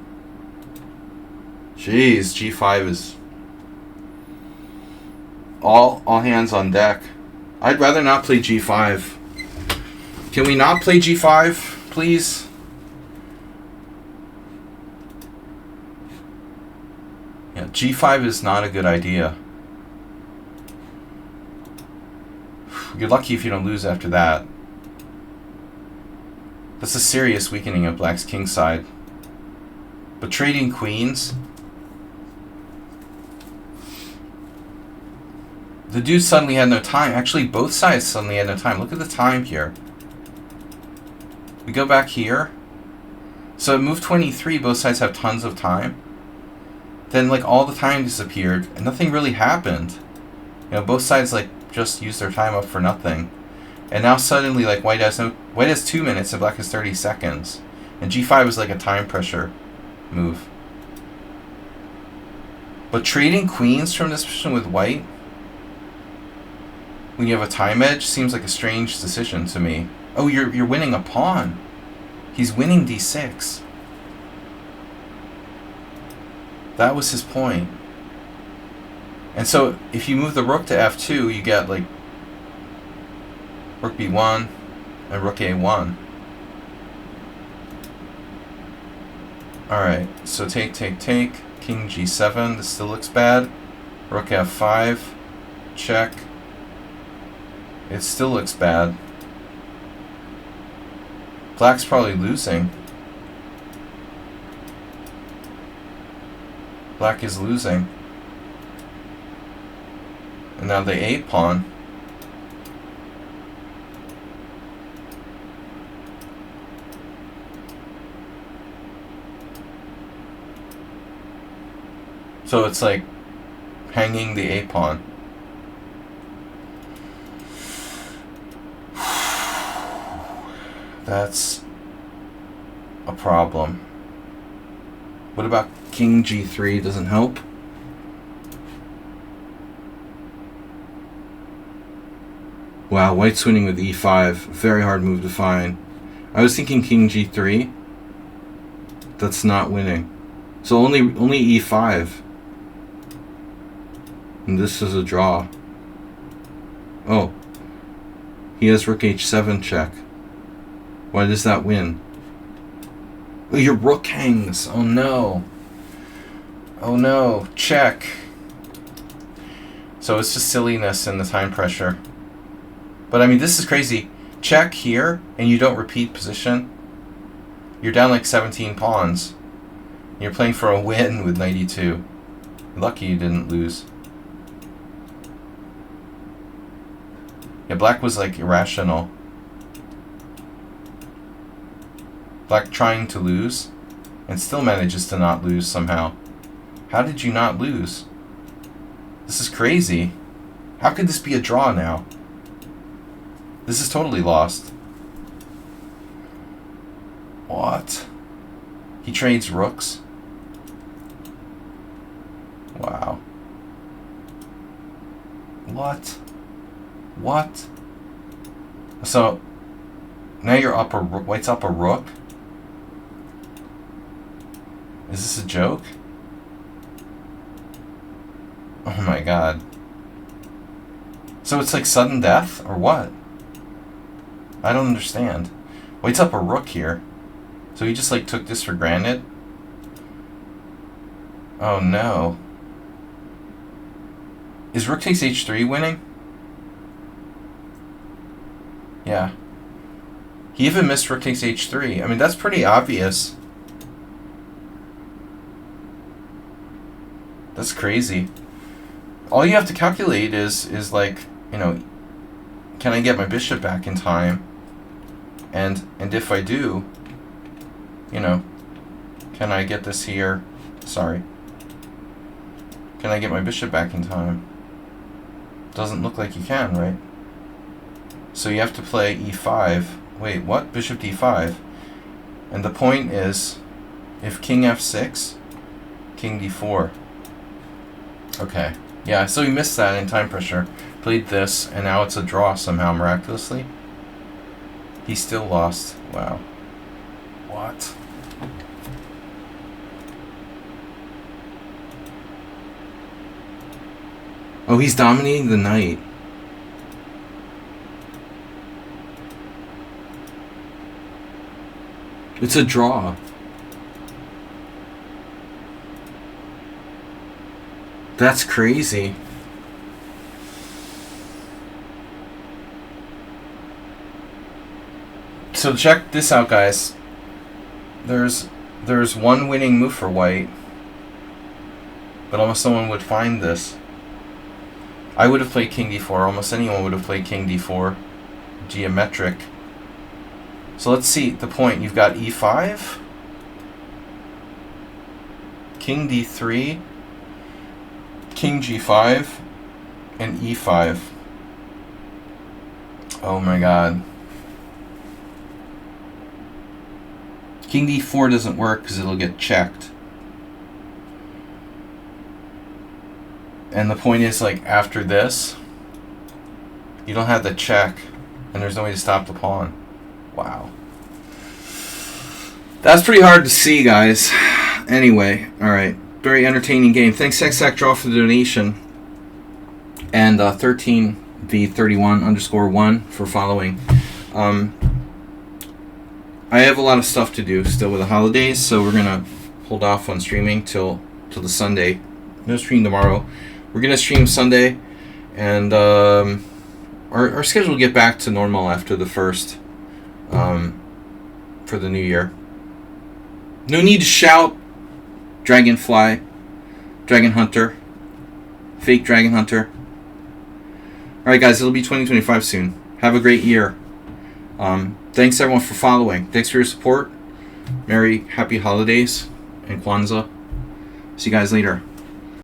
[SPEAKER 1] Jeez, G5 is all hands on deck. I'd rather not play G5. Can we not play G5, please? Yeah, G5 is not a good idea. You're lucky if you don't lose after that. That's a serious weakening of black's king side. But trading queens... The dude suddenly had no time. Actually, both sides suddenly had no time. Look at the time here. We go back here. So at move 23, both sides have tons of time. Then, like, all the time disappeared, and nothing really happened. You know, both sides, like, just used their time up for nothing. And now suddenly, like, white has 2 minutes and black has 30 seconds. And G5 is like a time pressure move. But trading queens from this position with white, when you have a time edge, seems like a strange decision to me. Oh, you're winning a pawn. He's winning D6. That was his point. And so if you move the rook to F2, you get like Rook b1, and rook a1. Alright, so take, king g7, this still looks bad. Rook f5, check. It still looks bad. Black's probably losing. Black is losing. And now the a pawn. So it's like hanging the a pawn. That's a problem. What about king g3? Doesn't help. Wow, white's winning with e5. Very hard move to find. I was thinking king g3. That's not winning. So only e5. And this is a draw. Oh. He has rook h7 check. Why does that win? Oh, your rook hangs. Oh no. Oh no. Check. So it's just silliness and the time pressure. But I mean, this is crazy. Check here, and you don't repeat position. You're down like 17 pawns. You're playing for a win with 92. Lucky you didn't lose. Yeah, black was like irrational. Black trying to lose, and still manages to not lose somehow. How did you not lose? This is crazy. How could this be a draw now? This is totally lost. What? He trades rooks? Wow. What? What? So, now you're up a rook. White's up a rook? Is this a joke? Oh my god. So it's like sudden death, or what? I don't understand. White's up a rook here. So he just like took this for granted? Oh no. Is rook takes h3 winning? Yeah. He even missed rook takes h3. I mean, that's pretty obvious. That's crazy. All you have to calculate is like, you know, can I get my bishop back in time? And if I do, you know, can I get this here? Sorry. Can I get my bishop back in time? Doesn't look like you can, right? So you have to play e5. Wait, what? Bishop d5. And the point is, if king f6, king d4. Okay. Yeah, so he missed that in time pressure. Played this, and now it's a draw somehow, miraculously. He still lost. Wow. What? Oh, he's dominating the knight. It's a draw. That's crazy. So check this out, guys. There's one winning move for white. But almost no one would find this. I would have played king d4. Almost anyone would have played king d4. Geometric. So let's see the point. You've got e5, king d3, king g5, and e5. Oh my god. King d4 doesn't work because it'll get checked. And the point is, like, after this, you don't have the check, and there's no way to stop the pawn. Wow. That's pretty hard to see, guys. Anyway, alright. Very entertaining game. Thanks, Exact Draw, for the donation. And 13 V31_1 for following. I have a lot of stuff to do still with the holidays, so we're gonna hold off on streaming till the Sunday. No stream tomorrow. We're gonna stream Sunday, and our schedule will get back to normal after the 1st, for the new year. No need to shout, Dragonfly, Dragon Hunter, fake Dragon Hunter. Alright guys, it'll be 2025 soon. Have a great year. Thanks everyone for following. Thanks for your support. Merry, happy holidays and Kwanzaa. See you guys later.